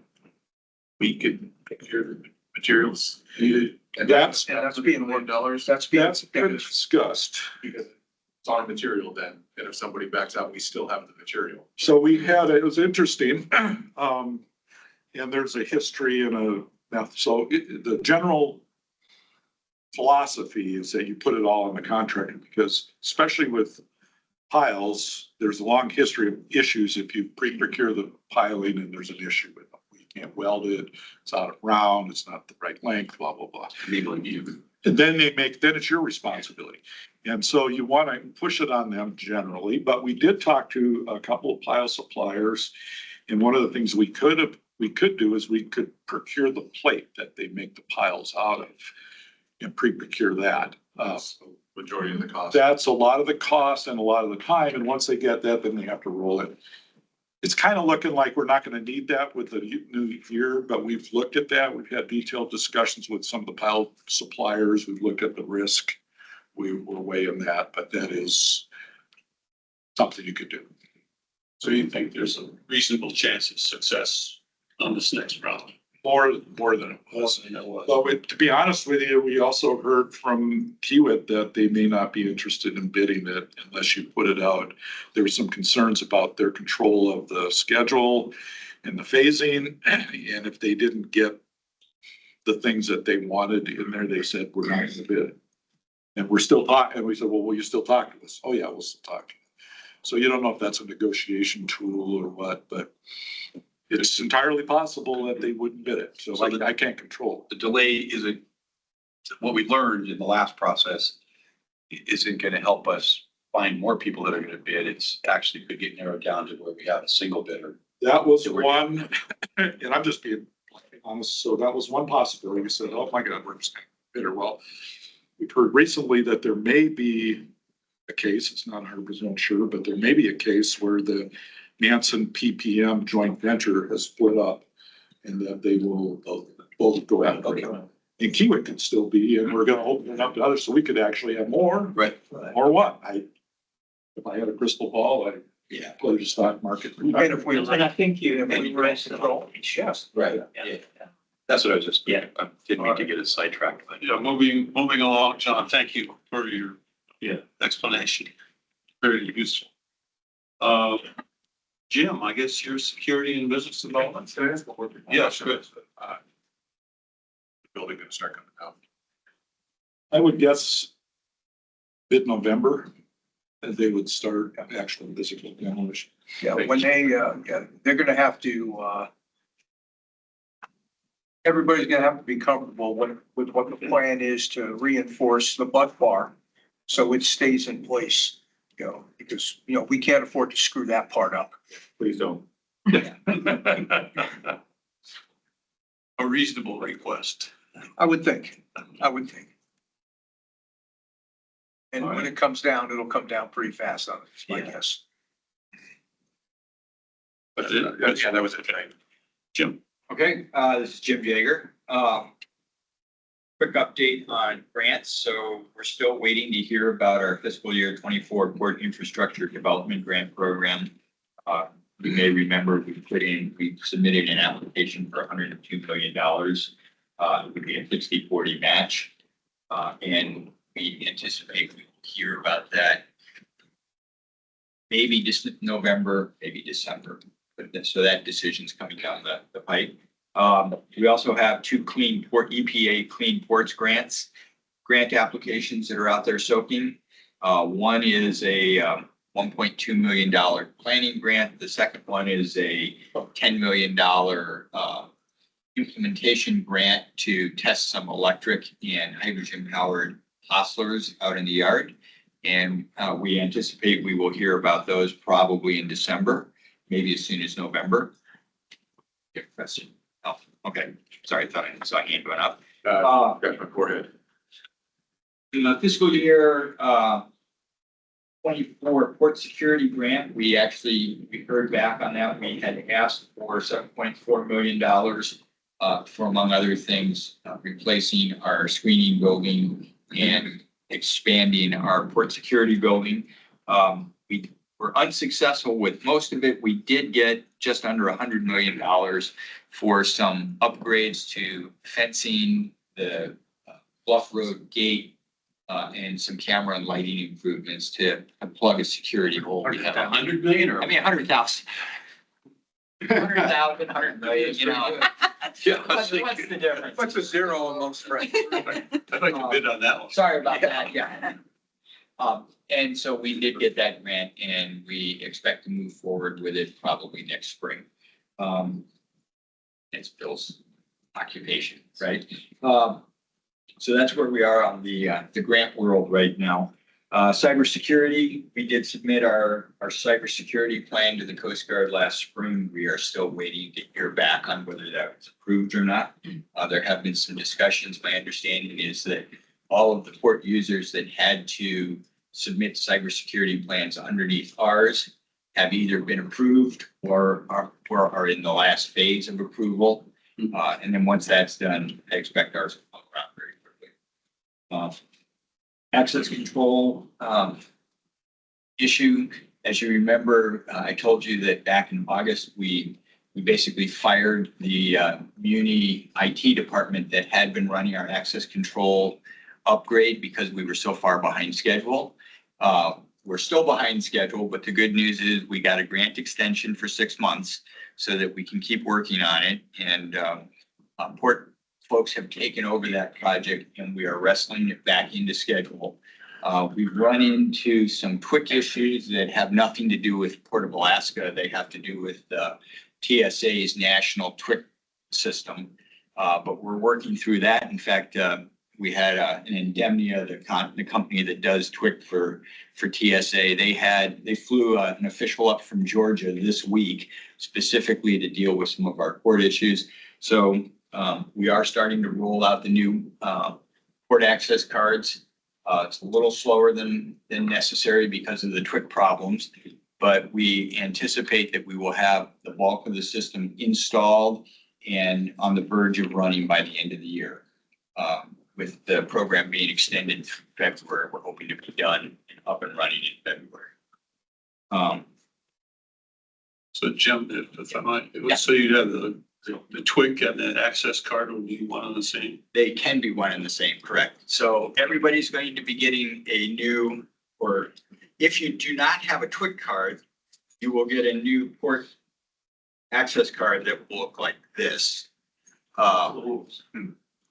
we could procure the materials needed? That's That's being $1. That's being. been discussed. Because it's our material then, and if somebody backs out, we still have the material. So it was interesting. And there's a history and a method. So the general philosophy is that you put it all in the contract because especially with piles, there's a long history of issues if you pre-procure the piling and there's an issue with them. You can't weld it, it's out of round, it's not the right length, blah, blah, blah. And then then it's your responsibility. And so you want to push it on them generally, but we did talk to a couple of pile suppliers. And one of the things we could do is we could procure the plate that they make the piles out of and pre-procure that. Majority of the cost. That's a lot of the cost and a lot of the time. And once they get that, then they have to roll it. It's kind of looking like we're not going to need that with the new year, but we've looked at that. We've had detailed discussions with some of the pile suppliers. We've looked at the risk. We're weighing that, but that is something you could do. So you think there's a reasonable chance of success on this next round? More than it was. But to be honest with you, we also heard from Kiewit that they may not be interested in bidding it unless you put it out. There were some concerns about their control of the schedule and the phasing. And if they didn't get the things that they wanted in there, they said, we're not going to bid. And we're still talking. And we said, well, will you still talk to us? Oh yeah, we'll still talk to you. So you don't know if that's a negotiation tool or what, but it's entirely possible that they wouldn't bid it. So I can't control The delay isn't, what we learned in the last process isn't going to help us find more people that are going to bid. It's actually could get narrowed down to where we have a single bidder. That was one, and I'm just being honest. So that was one possibility. We said, oh my God, we're just going to bid her. Well, we've heard recently that there may be a case, it's not 100% sure, but there may be a case where the Manson PPM joint venture has split up and that they will both go after it. And Kiewit could still be, and we're gonna open it up to others, so we could actually have more. Right. Or what? If I had a crystal ball, Yeah. go to the stock market. And if we, And I think you. if we were in control, yes. Right. Yeah. That's what I was just, Yeah. I didn't mean to get it sidetracked. but- Yeah, moving along, John, thank you for your explanation. Very useful. Jim, I guess your security and business development. Yes, good. The building gonna start coming out. I would guess mid-November, that they would start actual physical demolition. Yeah, when they, yeah, they're gonna have to, everybody's gonna have to be comfortable with what the plan is to reinforce the butt bar. So it stays in place, you know, because, you know, we can't afford to screw that part up. Please don't. A reasonable request. I would think. And when it comes down, it'll come down pretty fast on it, I guess. But yeah, that was it, right? Jim. Okay, this is Jim Jaeger. Quick update on grants. So we're still waiting to hear about our fiscal year 24 port infrastructure development grant program. You may remember we submitted an application for $102 million. It would be a 60-40 match. And we anticipate we will hear about that maybe just November, maybe December. So that decision's coming down the pipe. We also have two EPA Clean Ports grant applications that are out there soaking. One is a $1.2 million planning grant. The second one is a $10 million implementation grant to test some electric and hydrogen powered hostlers out in the yard. And we anticipate we will hear about those probably in December, maybe as soon as November. Good question. Oh, okay. Sorry, I thought I saw a hand going up. Got my forehead. In the fiscal year 24 port security grant, we heard back on that. We had asked for $7.4 million for, among other things, replacing our screening building and expanding our port security building. We were unsuccessful with most of it. We did get just under $100 million for some upgrades to fencing, the Bluff Road gate, and some camera and lighting improvements to plug a security hole. We have 100 million or? 100,000. 100,000, 100 million, you know. Yeah, What's the difference? What's a zero amongst friends? I'd like to bid on that one. Sorry about that, yeah. And so we did get that grant and we expect to move forward with it probably next spring. It's Bill's occupation, right? So that's where we are on the grant world right now. Cybersecurity, we did submit our cybersecurity plan to the Coast Guard last spring. We are still waiting to hear back on whether that was approved or not. There have been some discussions. My understanding is that all of the port users that had to submit cybersecurity plans underneath ours have either been approved or are in the last phase of approval. And then once that's done, I expect ours will come around very quickly. Access control issue, as you remember, I told you that back in August, we basically fired the Muni IT department that had been running our access control upgrade because we were so far behind schedule. We're still behind schedule, but the good news is we got a grant extension for 6 months so that we can keep working on it. And port folks have taken over that project and we are wrestling it back into schedule. We've run into some quick issues that have nothing to do with Port of Alaska. They have to do with TSA's national TWIC system. But we're working through that. In fact, we had an Indemnia, the company that does TWIC for TSA. They flew an official up from Georgia this week specifically to deal with some of our port issues. So we are starting to roll out the new port access cards. It's a little slower than necessary because of the TWIC problems, but we anticipate that we will have the bulk of the system installed and on the verge of running by the end of the year. With the program being extended through February, we're hoping to be done and up and running in February. So Jim, if I might, so you'd have the twig and the access card would be one and the same. They can be one and the same, correct? So everybody's going to be getting a new, or if you do not have a TWIC card, you will get a new port access card that will look like this.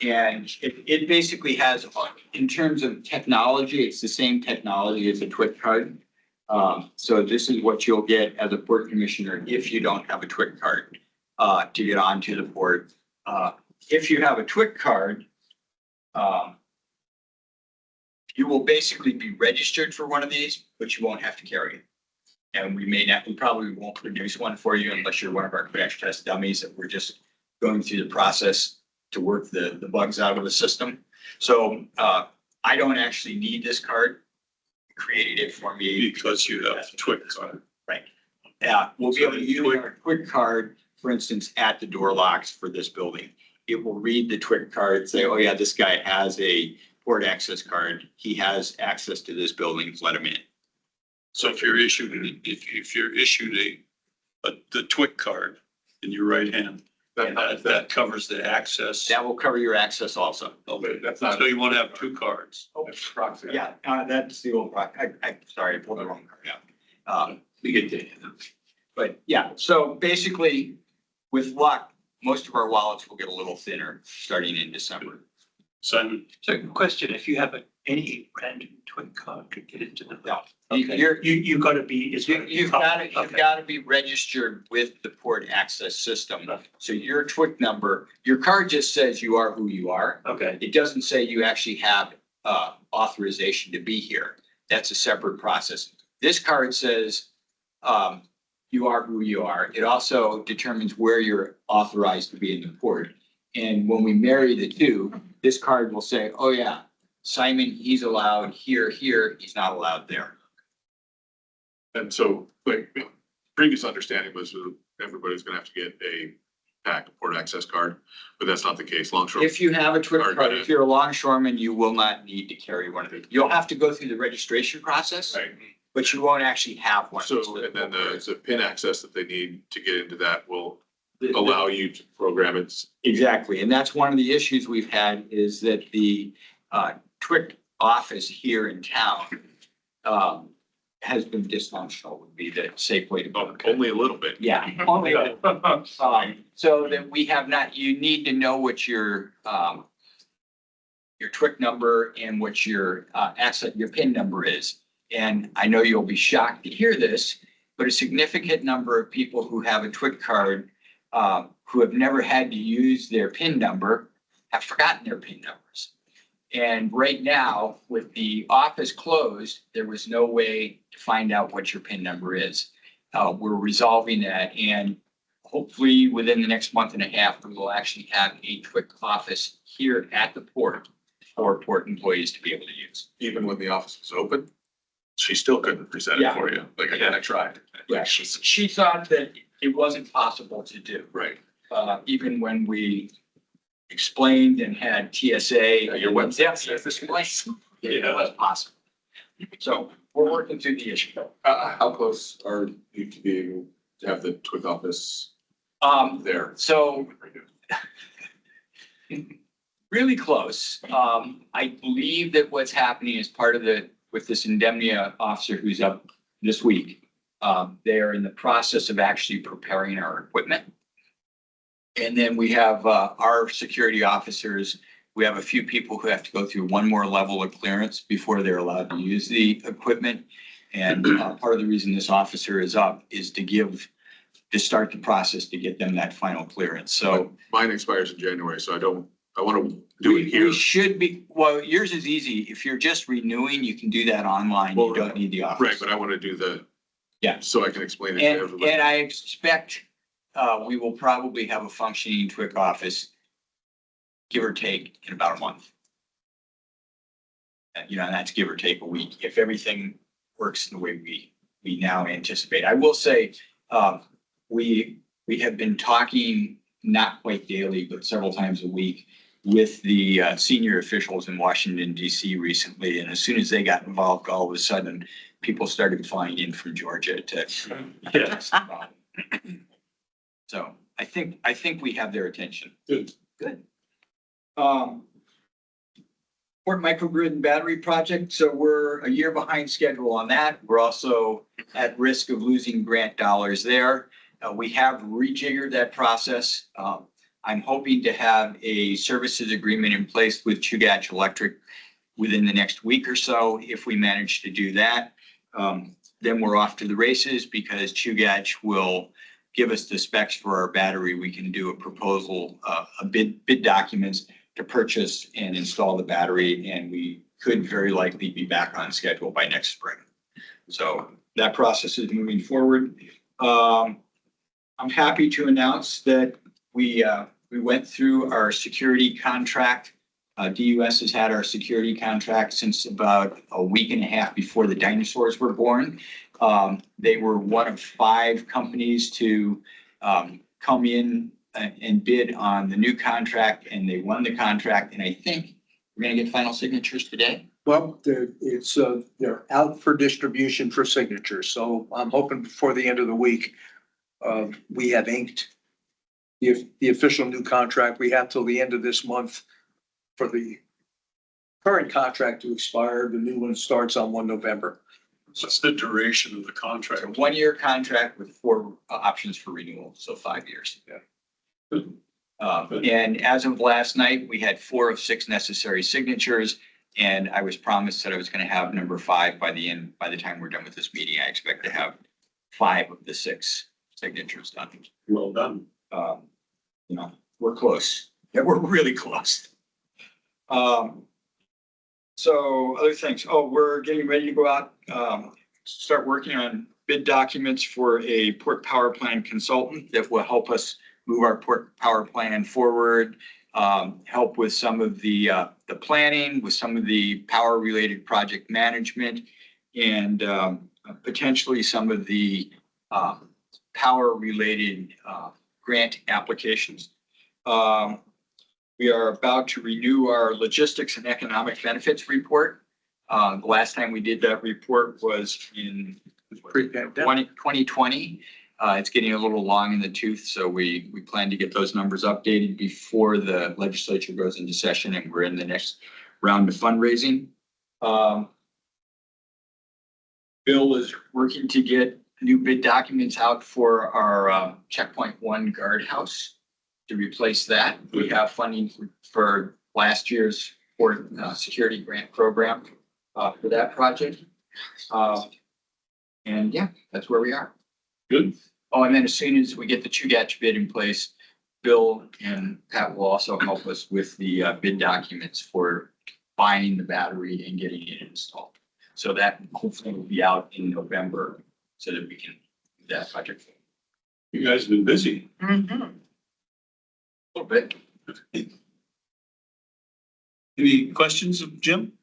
And it basically has, in terms of technology, it's the same technology as a TWIC card. So this is what you'll get as a port commissioner if you don't have a TWIC card to get onto the port. If you have a TWIC card, you will basically be registered for one of these, but you won't have to carry it. And we probably won't produce one for you unless you're one of our crash test dummies that we're just going through the process to work the bugs out of the system. So I don't actually need this card. You created it for me. Because you have the twig card. Right. We'll be able to use our TWIC card, for instance, at the door locks for this building. It will read the TWIC card, say, oh yeah, this guy has a port access card. He has access to this building, let him in. So if you're issued, if you're issued the twig card in your right hand, that covers the access. That will cover your access also. Okay, so you want to have two cards. Yeah, that's the old, sorry, I pulled the wrong card out. We get to. But yeah, so basically, with luck, most of our wallets will get a little thinner starting in December. Simon, So question, if you have any random twin card to get into the. No, Okay. You gotta be, it's. you've got to be registered with the port access system. So your TWIC number, your card just says you are who you are. Okay, It doesn't say you actually have authorization to be here. That's a separate process. This card says you are who you are. It also determines where you're authorized to be in the port. And when we marry the two, this card will say, oh yeah, Simon, he's allowed here, he's not allowed there. And so, like, previous understanding was everybody's gonna have to get a pack, a port access card, but that's not the case. Longshore. If you have a TWIC Card, card, if you're a longshoreman, you will not need to carry one of these. You'll have to go through the registration process, Right. but you won't actually have one. So, and then the PIN access that they need to get into that will allow you to program it. Exactly, and that's one of the issues we've had is that the TWIC office here in town has been dysfunctional, would be the safe way to put it. Only a little bit. Yeah. Only so that we have not, you need to know what your TWIC number and what your your PIN number is. And I know you'll be shocked to hear this, but a significant number of people who have a TWIC card who have never had to use their PIN number have forgotten their PIN numbers. And right now, with the office closed, there was no way to find out what your PIN number is. We're resolving that, and hopefully within the next month and a half, we will actually have a TWIC office here at the port for port employees to be able to use. Even when the office was open, she still couldn't present it Yeah. for you. Like, I tried. Yeah, she thought that it wasn't possible to do. Right. Even when we explained and had TSA. Yeah, your website. Yes, explained. It was possible. So we're working through the issue. How close are you to be able to have the TWIC office there? So really close. I believe that what's happening is part of with this indemnity officer who's up this week. They are in the process of actually preparing our equipment. And then we have our security officers. We have a few people who have to go through one more level of clearance before they're allowed to use the equipment. And part of the reason this officer is up is to start the process to get them that final clearance. So Mine expires in January, so I want to do it here. we should be, well, yours is easy. If you're just renewing, you can do that online. You don't need the office. Right, but I want to do Yeah. so I can explain it to And everybody. I expect we will probably have a functioning TWIC office, give or take, in about a month. And that's give or take a week, if everything works the way we now anticipate. I will say, we have been talking, not quite daily, but several times a week with the senior officials in Washington DC recently. And as soon as they got involved, all of a sudden, people started flying in from Georgia to. So I think we have their attention. Good. Good. Port microgrid and battery project, so we're a year behind schedule on that. We're also at risk of losing grant dollars there. We have rejiggered that process. I'm hoping to have a services agreement in place with Chugach Electric within the next week or so. If we manage to do that, then we're off to the races because Chugach will give us the specs for our battery. We can do a proposal, a bid documents to purchase and install the battery, and we could very likely be back on schedule by next spring. So that process is moving forward. I'm happy to announce that we went through our security contract. DUS has had our security contract since about a week and a half before the dinosaurs were born. They were one of 5 companies to come in and bid on the new contract, and they won the contract. And I think we're gonna get final signatures today. Well, they're out for distribution for signatures, so I'm hoping before the end of the week, we have inked the official new contract. We have till the end of this month for the current contract to expire. The new one starts on 1 November. What's the duration of the It's a contract? 1-year contract with 4 options for renewal, so 5 years. Yeah. And as of last night, we had 4 of 6 necessary signatures. And I was promised that I was gonna have number 5 by the time we're done with this meeting. I expect to have 5 of the 6 signatures done. Well done. You know, we're close. Yeah, we're really close. So other things, we're getting ready to go out, start working on bid documents for a port power plant consultant that will help us move our port power plan forward, help with some of the planning, with some of the power related project management, and potentially some of the power related grant applications. We are about to renew our logistics and economic benefits report. The last time we did that report was in 2020. It's getting a little long in the tooth, so we plan to get those numbers updated before the legislature goes into session and we're in the next round of fundraising. Bill is working to get new bid documents out for our Checkpoint 1 guardhouse to replace that. We have funding for last year's port security grant program for that project. And yeah, that's where we are. Good. Oh, and then as soon as we get the Chugach bid in place, Bill and Pat will also help us with the bid documents for buying the battery and getting it installed. So that hopefully will be out in November so that we can do that project. You guys have been busy. A little bit. Any questions of Jim?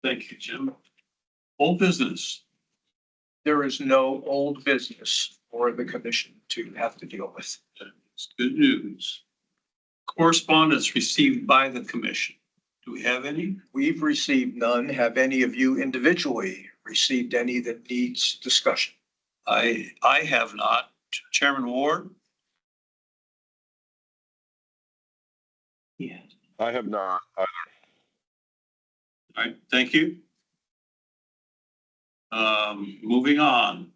Thank you, Jim. Old business. There is no old business for the commission to have to deal with. It's good news. Correspondence received by the commission. Do we have any? We've received none. Have any of you individually received any that needs discussion? I have not. Chairman Ward? Yeah. I have not. All right, thank you. Moving on,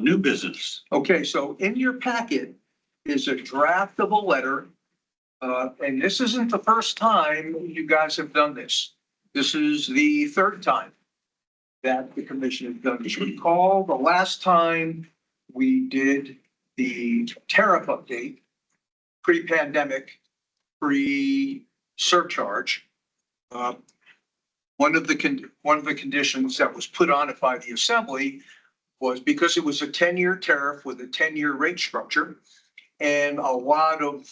new business. Okay, so in your packet is a draft of a letter. And this isn't the first time you guys have done this. This is the 3rd time that the commission has done this. Recall the last time we did the tariff update, pre-pandemic, pre-surcharge. One of the conditions that was put on it by the assembly was because it was a 10-year tariff with a 10-year rate structure and a lot of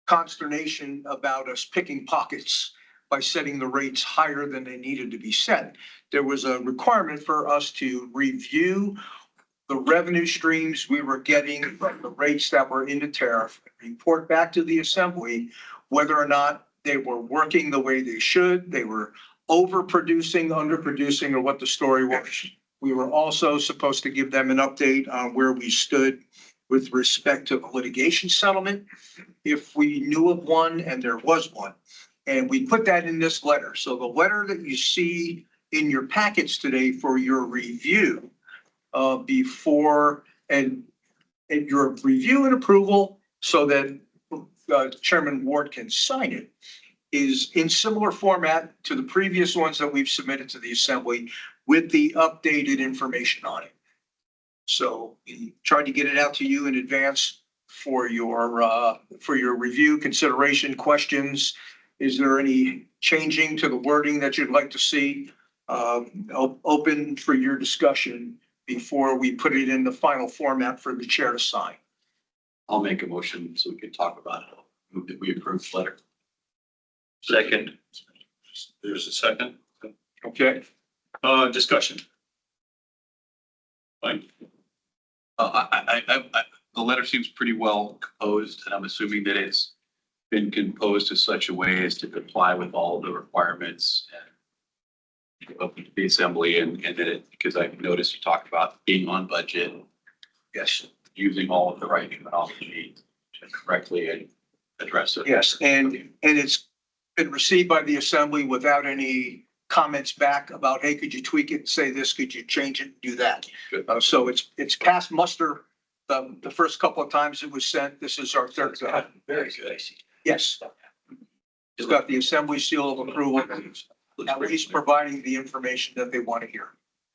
consternation about us picking pockets by setting the rates higher than they needed to be set. There was a requirement for us to review the revenue streams we were getting from the rates that were in the tariff, report back to the assembly whether or not they were working the way they should, they were overproducing, underproducing, or what the story was. We were also supposed to give them an update on where we stood with respect to the litigation settlement, if we knew of one, and there was one. And we put that in this letter. So the letter that you see in your packets today for your review before and your review and approval so that Chairman Ward can sign it is in similar format to the previous ones that we've submitted to the Assembly with the updated information on it. So we tried to get it out to you in advance for your review, consideration, questions. Is there any changing to the wording that you'd like to see? Open for your discussion before we put it in the final format for the chair to sign. I'll make a motion so we can talk about it. Move that we approve the letter. Second. There's a second. Okay. Discussion. Fine. The letter seems pretty well composed, and I'm assuming that it's been composed in such a way as to comply with all the requirements of the assembly and that it, because I've noticed you talked about being on budget. Yes. Using all of the right terminology to correctly and address it. Yes, and it's been received by the Assembly without any comments back about, hey, could you tweak it, say this, could you change it, do that? Good. So it's passed muster. The first couple of times it was sent, this is our third. Very good. Yes. It's got the Assembly seal of approval, at least providing the information that they want to hear.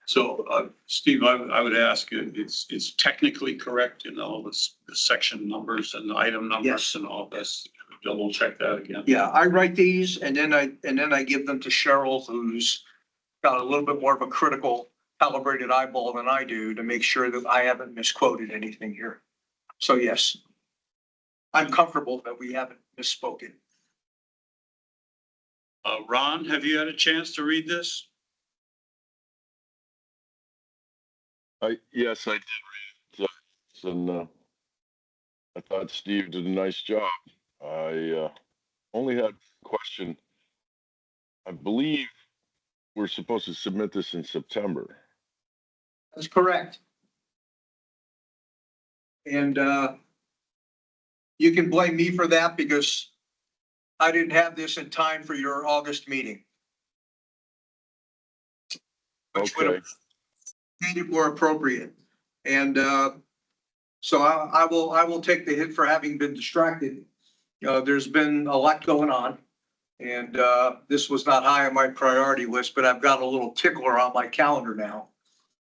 So, Steve, I would ask, it's technically correct in all the section numbers and the item numbers Yes. and all this. Double check that again. Yeah, I write these and then I give them to Cheryl, who's got a little bit more of a critical calibrated eyeball than I do to make sure that I haven't misquoted anything here. So yes, I'm comfortable that we haven't misspoken. Ron, have you had a chance to read this? Yes, I did read it. And I thought Steve did a nice job. I only had a question. I believe we're supposed to submit this in September. That's correct. And you can blame me for that because I didn't have this in time for your August meeting. Which would Okay. have made it more appropriate. And so I will take the hit for having been distracted. There's been a lot going on. And this was not high on my priority list, but I've got a little tickler on my calendar now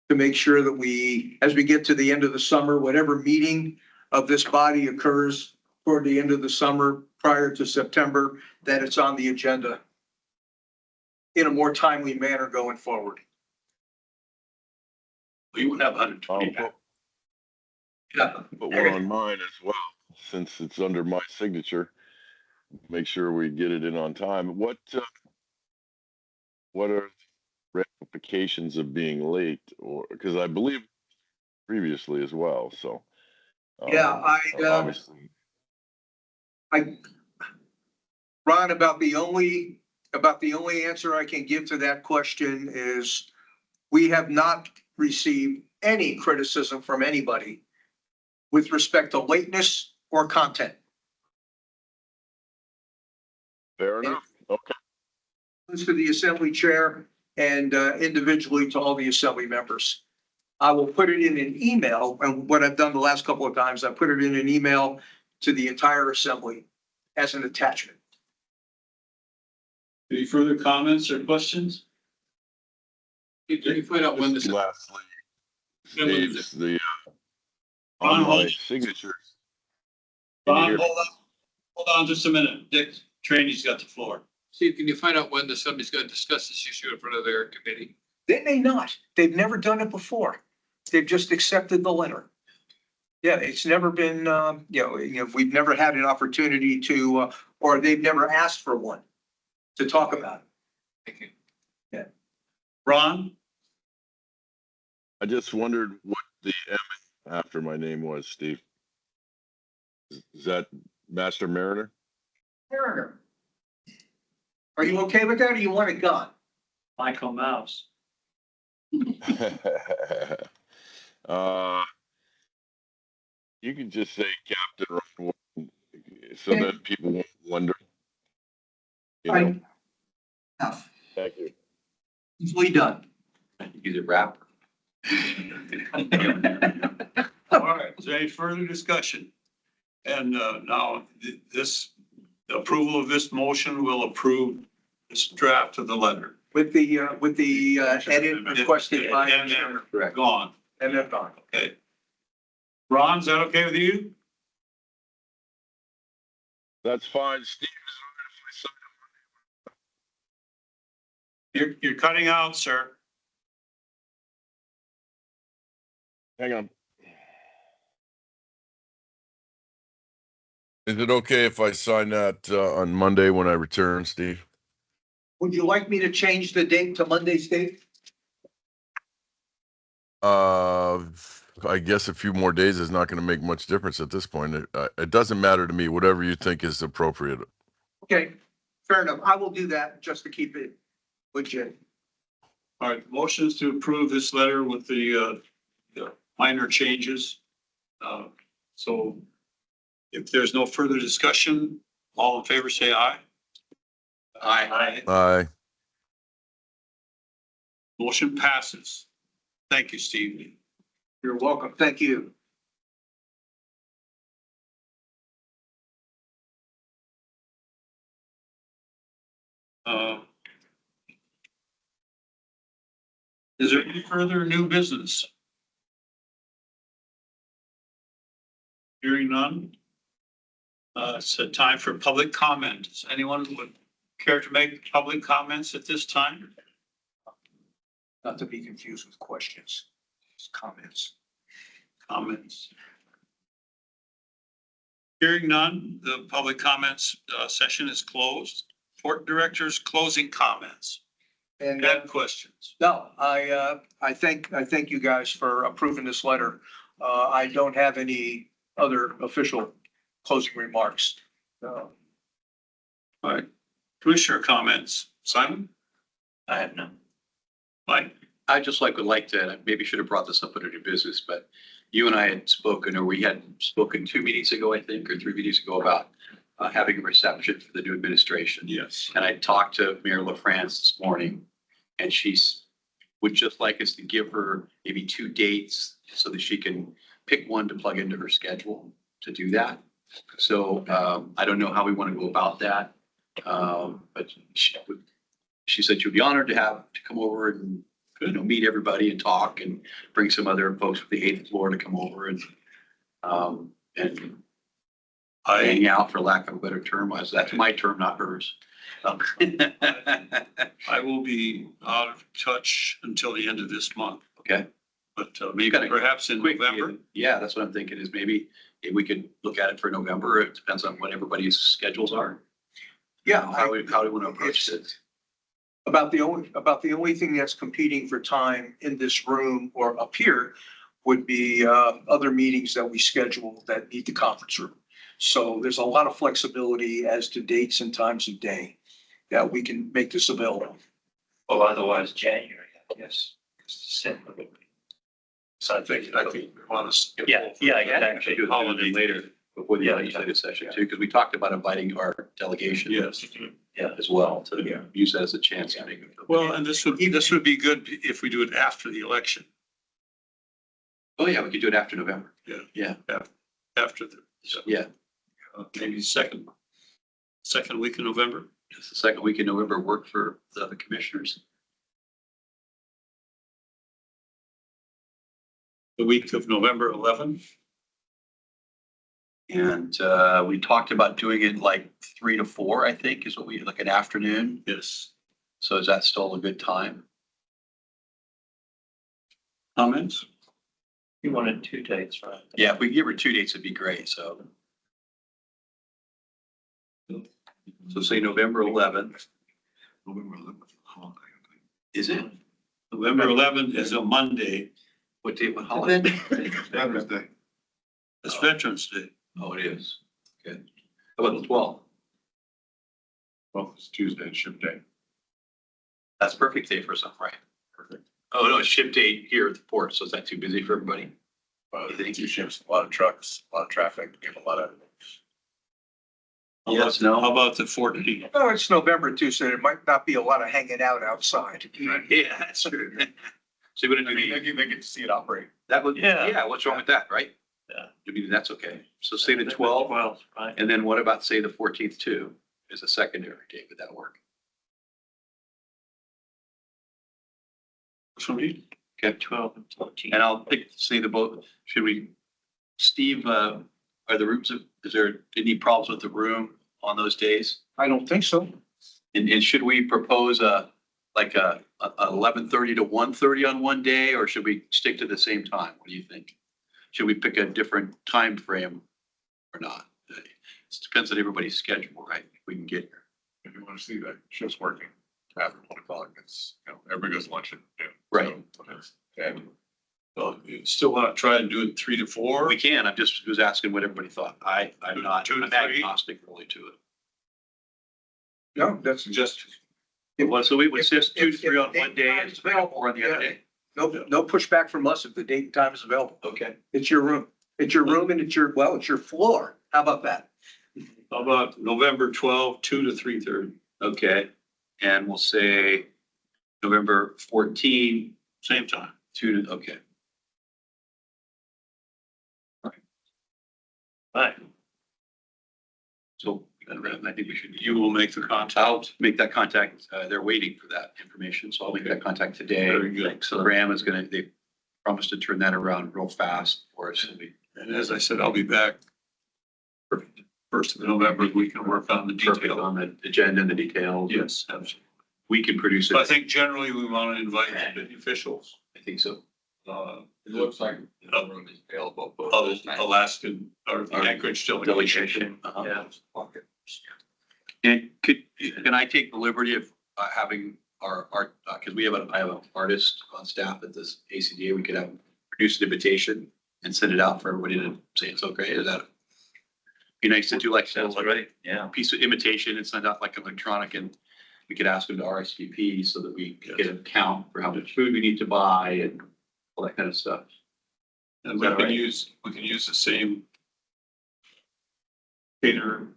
to make sure that we, as we get to the end of the summer, whatever meeting of this body occurs toward the end of the summer prior to September, that it's on the agenda in a more timely manner going forward. We would have 120. I'll Yeah. put one on mine as well, since it's under my signature. Make sure we get it in on time. What are ramifications of being late, or because I believe previously as well, so. Yeah, Obviously, Ron, about the only answer I can give to that question is we have not received any criticism from anybody with respect to lateness or content. fair enough. Okay. To the Assembly Chair and individually to all the Assembly members. I will put it in an email, and what I've done the last couple of times, I put it in an email to the entire Assembly as an attachment. Any further comments or questions? Can you find out when this? Lastly, When is Steve's the Ron, on hold- my signature. Ron, hold on just a minute. Dick Trainy's got the floor. Steve, can you find out when the Assembly's going to discuss this issue in front of their committee? They may not. They've never done it before. They've just accepted the letter. Yeah, it's never been, we've never had an opportunity to, or they've never asked for one to talk about it. Thank you. Ron? I just wondered what the M after my name was, Steve. Is that Master Mariner? Mariner. Are you okay with that or you want it gone? Michael Mouse. You can just say Captain Ron, so that people won't wonder. You know, Right. Enough. thank you. Easily done. He's a rapper. All right, is there any further discussion? And now this, the approval of this motion will approve this draft of the letter. With the edit requested by. And then Correct. gone. And then gone. Okay. Ron, is that okay with you? That's fine. Steve, You're cutting out, sir. hang on. Is it okay if I sign that on Monday when I return, Steve? Would you like me to change the date to Monday, Steve? I guess a few more days is not going to make much difference at this point. It doesn't matter to me, whatever you think is appropriate. Okay, fair enough. I will do that just to keep it legit. All right, motions to approve this letter with the minor changes. So if there's no further discussion, all in favor, say aye. Aye. Aye. Motion passes. Thank you, Steve. You're welcome. Thank you. Is there any further new business? Hearing none. It's a time for public comment. Does anyone would care to make public comments at this time? Not to be confused with questions, just comments. Comments? Hearing none, the public comments session is closed. Port director's closing comments. And Had questions? no, I thank you guys for approving this letter. I don't have any other official closing remarks. All right. Commissioner comments. Simon? I have none. Mike? I just would like to, maybe should have brought this up under new business, but you and I had spoken, or we had spoken 2 meetings ago, I think, or 3 meetings ago about having a reception for the new administration. Yes. And I talked to Mayor LaFrance this morning, and would just like us to give her maybe 2 dates so that she can pick one to plug into her schedule to do that. So I don't know how we want to go about that. But she said she would be honored to come over and, meet everybody and talk and bring some other folks with the 8th floor to come over and hang out, for lack of a better term. That's my term, not hers. I will be out of touch until the end of this month, Okay. but maybe perhaps in November. Yeah, that's what I'm thinking is maybe we could look at it for November. It depends on what everybody's schedules are. Yeah. How do we want to approach it? About the only thing that's competing for time in this room or up here would be other meetings that we schedule that need the conference room. So there's a lot of flexibility as to dates and times of day that we can make this available. Well, otherwise January, yes. So I think we want to skip. Yeah, yeah, I actually do holiday later before the legislative session too, because we talked about inviting our delegation. Yes. As well, to use that as a chance to make it. Well, and this would be good if we do it after the election. Oh, yeah, we could do it after November. After the. Yeah. Maybe second week in November. Does the second week in November work for the commissioners? The week of November 11th. And we talked about doing it like 3 to 4, I think, is what like an afternoon. Yes. So is that still a good time? Comments? You wanted 2 dates, right? Yeah, if we give her 2 dates, it'd be great. So say November 11th. November 11th, holiday. Is it? November 11th is a Monday. What date, what holiday? Veterans Day. It's Veterans Day. Oh, it is. Okay. How about the 12th? Well, it's Tuesday, ship day. That's perfect day for some, right? Perfect. Oh, no, it's ship date here at the port, so is that too busy for everybody? Two ships, a lot of trucks, a lot of traffic, we have a lot of. Yes, no? How about the 14th? Oh, it's November too, so there might not be a lot of hanging out outside. Yeah, that's true. So you're gonna do They get to see it operate. that would, Yeah. yeah, what's wrong with that, right? Yeah. I mean, that's okay. So say the 12th, 12, fine. and then what about say the 14th too, as a secondary date? Would that work? For me, Okay, 12 and 14. and I'll pick, say the boat, should we, Steve, are the rooms, is there any problems with the room on those days? I don't think so. And should we propose like a 11:30 to 1:30 on one day, or should we stick to the same time? What do you think? Should we pick a different time frame or not? It depends on everybody's schedule, right? If we can get here. If you want to see that ship's working after 1 o'clock, it's, everybody goes lunching. Right. And well, you still want to try and do it 3 to 4? We can, I'm just was asking what everybody thought. I'm not, 2 to I'm 3? agnostic really to it. No, that's Just, Well, so we would If- say if- 2 to 3 if on the one date day time and is 3 to 4 on the other available, day. no pushback from us if the date and time is available. Okay. It's your room. It's your room and it's your floor. How about that? how about November 12, 2 to 3:30? Okay, and we'll say November 14, Same time. 2 to, okay. Right. So I think we should, You will make the contact. I'll make that contact. They're waiting for that information, so I'll make that contact today. Very good. So Graham is gonna, they promised to turn that around real fast for us. And as I said, I'll be back. Perfect. 1st of November, we can work on the Perfect detail. on the agenda and the details. Yes, absolutely. We can produce But I it. think generally we want to invite the officials. I think so. it looks like the room is available. Of Alaskan or the Anchorage delegation. Uh-huh. Yeah. And can I take the liberty of having our, because I have an artist on staff at this ACDA, we could have produce an invitation and send it out for everybody to say it's okay. Is that be nice to do like Yeah. piece of imitation and send out like electronic, and we could ask them to RSVP so that we could get a count for how much food we need to buy and all that kind of stuff. And Is we that can right? use the same caterer.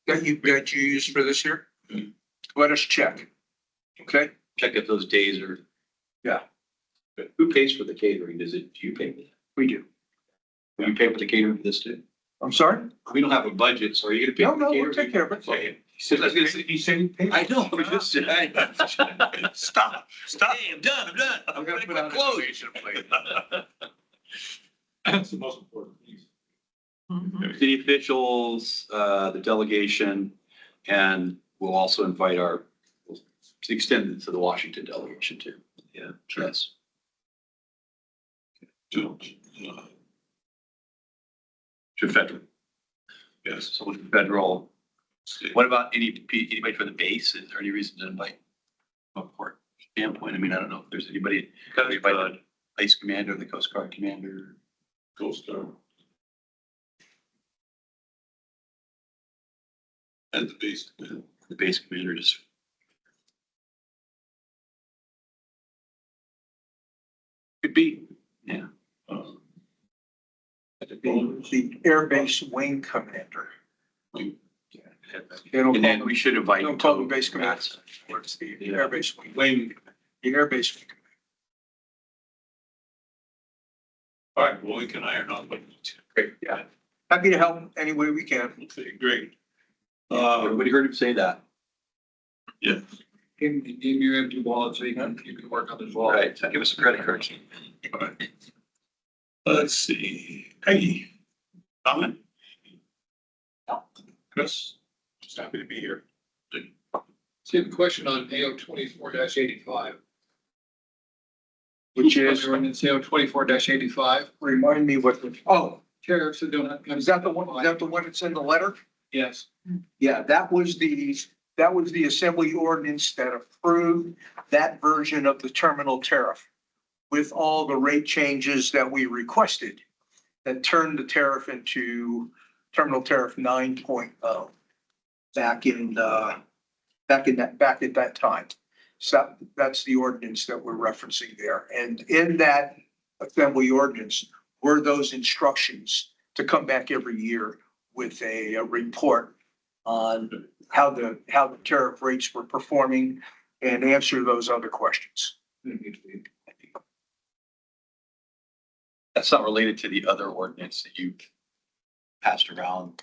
That you used for this year? Let us check. Okay? Check if those days are. Yeah. Who pays for the catering? Do you pay for that? We do. Will you pay for the catering for this too? I'm sorry? We don't have a budget, so are you gonna pay No, for the no, catering? we'll take care of it. Okay. I was gonna say- He said. I know, I'm just saying. Stop. Hey, I'm done. I'm gonna put on clothes. clothes. That's the most important piece. City officials, the delegation, and we'll also invite we'll extend it to the Washington delegation too. Yeah, Yes. To, To federal. yes. So with federal, what about anybody from the base? Is there any reason to invite? From a port standpoint, I mean, I don't know if there's anybody, the ice commander, the Coast Guard commander. Coast Guard. And the base. The base commander just. Could be Yeah. the Air Base Wing Commander. They don't And then call we should invite. Don't call them base commander. Mattson. It's the Air Base Wing. Wayne, The Air Base Wing. all right, well, we can iron out, but, Great, yeah. Happy to help any way we can. okay, great. Everybody heard him say that. Yeah, Give your empty wallet so you can work on this All right, so give us a credit card. all right. Let's see, Peggy, comment? Chris, just happy to be here. So you have a question on AO 24-85. Which is, Ordinance AO 24-85. remind me what, Tariffs that don't have. is that the one that's in the letter? Yes. Yeah, that was the assembly ordinance that approved that version of the terminal tariff with all the rate changes that we requested that turned the tariff into terminal tariff 9.0 back at that time. So that's the ordinance that we're referencing there. And in that assembly ordinance were those instructions to come back every year with a report on how the tariff rates were performing and answer those other questions. That's not related to the other ordinance that you passed around,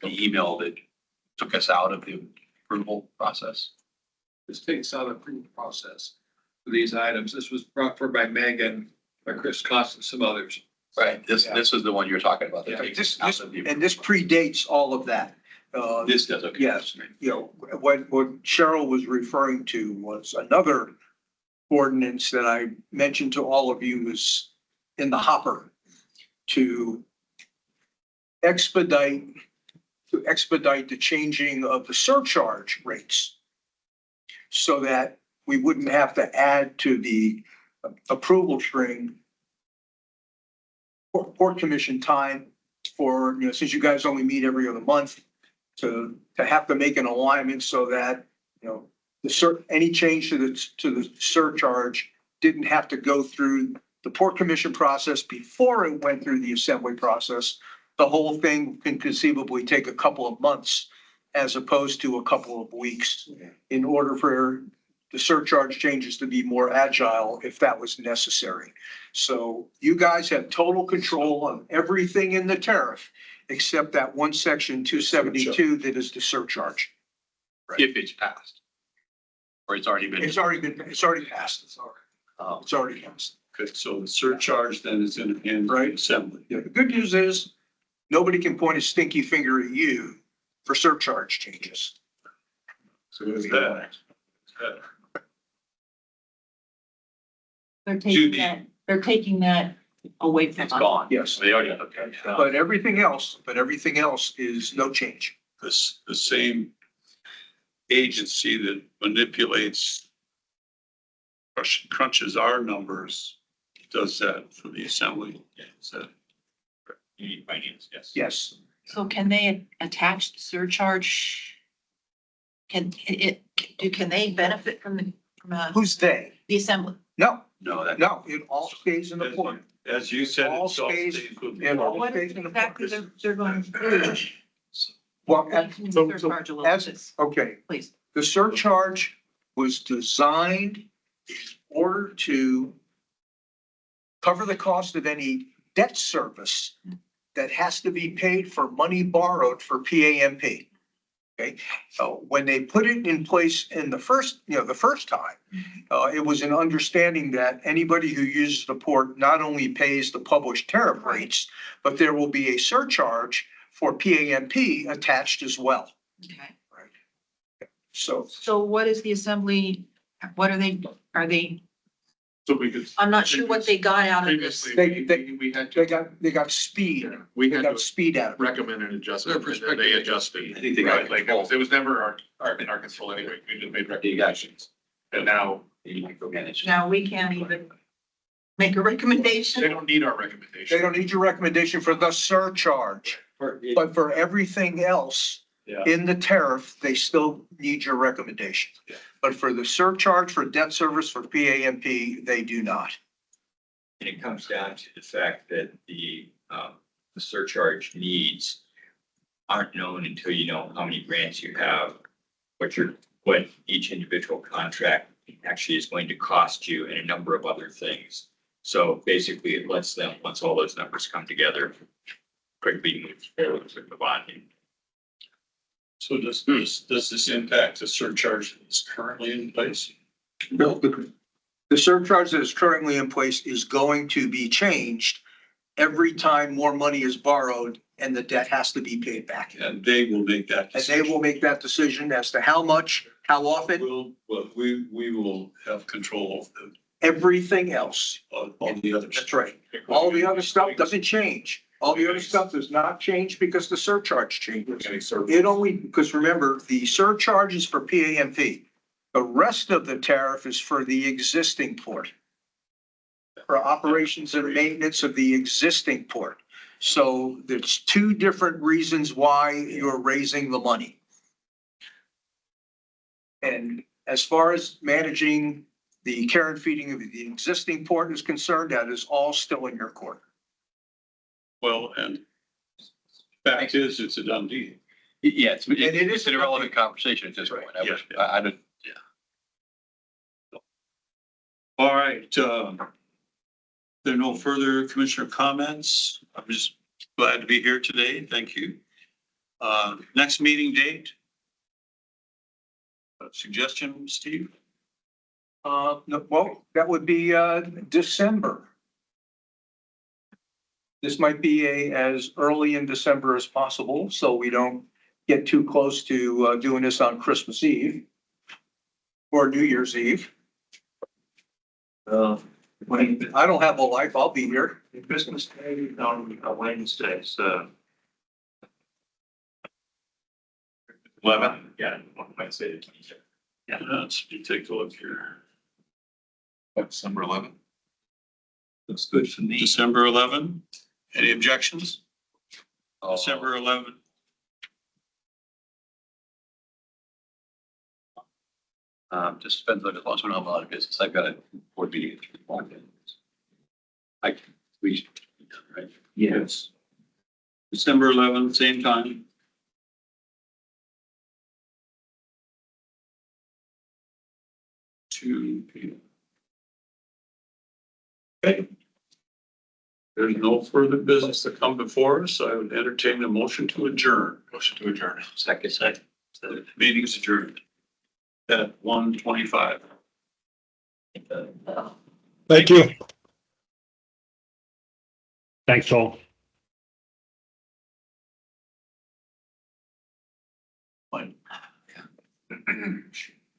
the email that took us out of the approval process. This takes out a approval process for these items. This was brought forward by Megan, by Chris Cost and some others. Right. This is the one you're talking about. that Yeah, takes this, us out this, of the- and this predates all of that. This does, okay. Yes, you know, what Cheryl was referring to was another ordinance that I mentioned to all of you was in the hopper to expedite the changing of the surcharge rates so that we wouldn't have to add to the approval string Port Commission time for, you know, since you guys only meet every other month, to have to make an alignment so that, you know, any change to the surcharge didn't have to go through the Port Commission process before it went through the assembly process. The whole thing can conceivably take a couple of months as opposed to a couple of weeks in order for the surcharge changes to be more agile if that was necessary. So you guys have total control on everything in the tariff except that one section 272 that is the surcharge. If it's passed. Or it's already been. It's already passed. It's already passed. Okay, so the surcharge then is in the hand Right. assembly. Yeah, the good news is nobody can point a stinky finger at you for surcharge changes. So is that. They're Judy. they're taking that away from It's us. gone. Yes. They already, okay. But everything else is no change. This, the same agency that manipulates, crunches our numbers, does that for the assembly. So You need finance, yes. Yes. So can they attach the surcharge? Can they benefit from Who's they? the assembly? No, No, that. no, it all stays in the port. as you said, All it's all stays- stays with it all the What stays is in the exactly port. they're going through? Well, Explain the so surcharge a little as, bit, okay, please. the surcharge was designed in order to cover the cost of any debt service that has to be paid for money borrowed for PAMP. Okay, so when they put it in place in the first time, it was an understanding that anybody who uses the port not only pays the published tariff rates, but there will be a surcharge for PAMP attached as well. Okay. So So what is the assembly, what are they, So we could. I'm not sure what they got out of this. Previously, we had to, they got speed. we They had got to speed out of it. recommend an adjustment, and then they adjusted. I think they Right, got like, it was never in our control anyway, we just made recommendations. And now, They micromanage. Now, we can't even make a they recommendation. don't need our recommendation. They don't need your recommendation for the surcharge, but for everything else Yeah. in the tariff, they still need your recommendation. Yeah. But for the surcharge for debt service for PAMP, they do not. And it comes down to the fact that the surcharge needs aren't known until you know how many grants you have, what each individual contract actually is going to cost you and a number of other things. So basically it lets them, once all those numbers come together, quickly move forward with the bonding. So does this impact the surcharge that's currently in place? The surcharge that is currently in place is going to be changed every time more money is borrowed and the debt has to be paid back. And they will make that And they decision. will make that decision as to how much, how often, We will have control of everything else. all the others. That's right. All the other stuff doesn't change. All the other stuff does not change because the surcharge changes. It only, because remember, the surcharge is for PAMP. The rest of the tariff is for the existing port. For operations and maintenance of the existing port. So there's two different reasons why you're raising the money. And as far as managing the care and feeding of the existing port is concerned, that is all still in your court. Well, and fact is, it's a done deal. Yeah, it is it's an irrelevant conversation at this point. I don't, All right, there are no further commissioner comments. I'm just glad to be here today. Thank you. Next meeting date? Suggestion, Steve? No, well, that would be, December. This might be as early in December as possible, so we don't get too close to, doing this on Christmas Eve or New Year's Eve. I don't have a life, I'll be here. Christmas Day on Wednesday, so. 11? Yeah, Wednesday. Yeah, let's take a look here. December 11th. Looks good for me. December 11. Any objections? December 11. just depends on as long as we don't have a lot of business. I've got a board meeting. We, right? Yes. December 11th, same time. Two p.m. Okay. There's no further business to come before us. I would entertain a motion to adjourn. Motion to adjourn. Second. The meeting is adjourned at 1:25. Thank you. Thanks, all. Fine.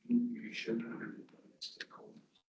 You should.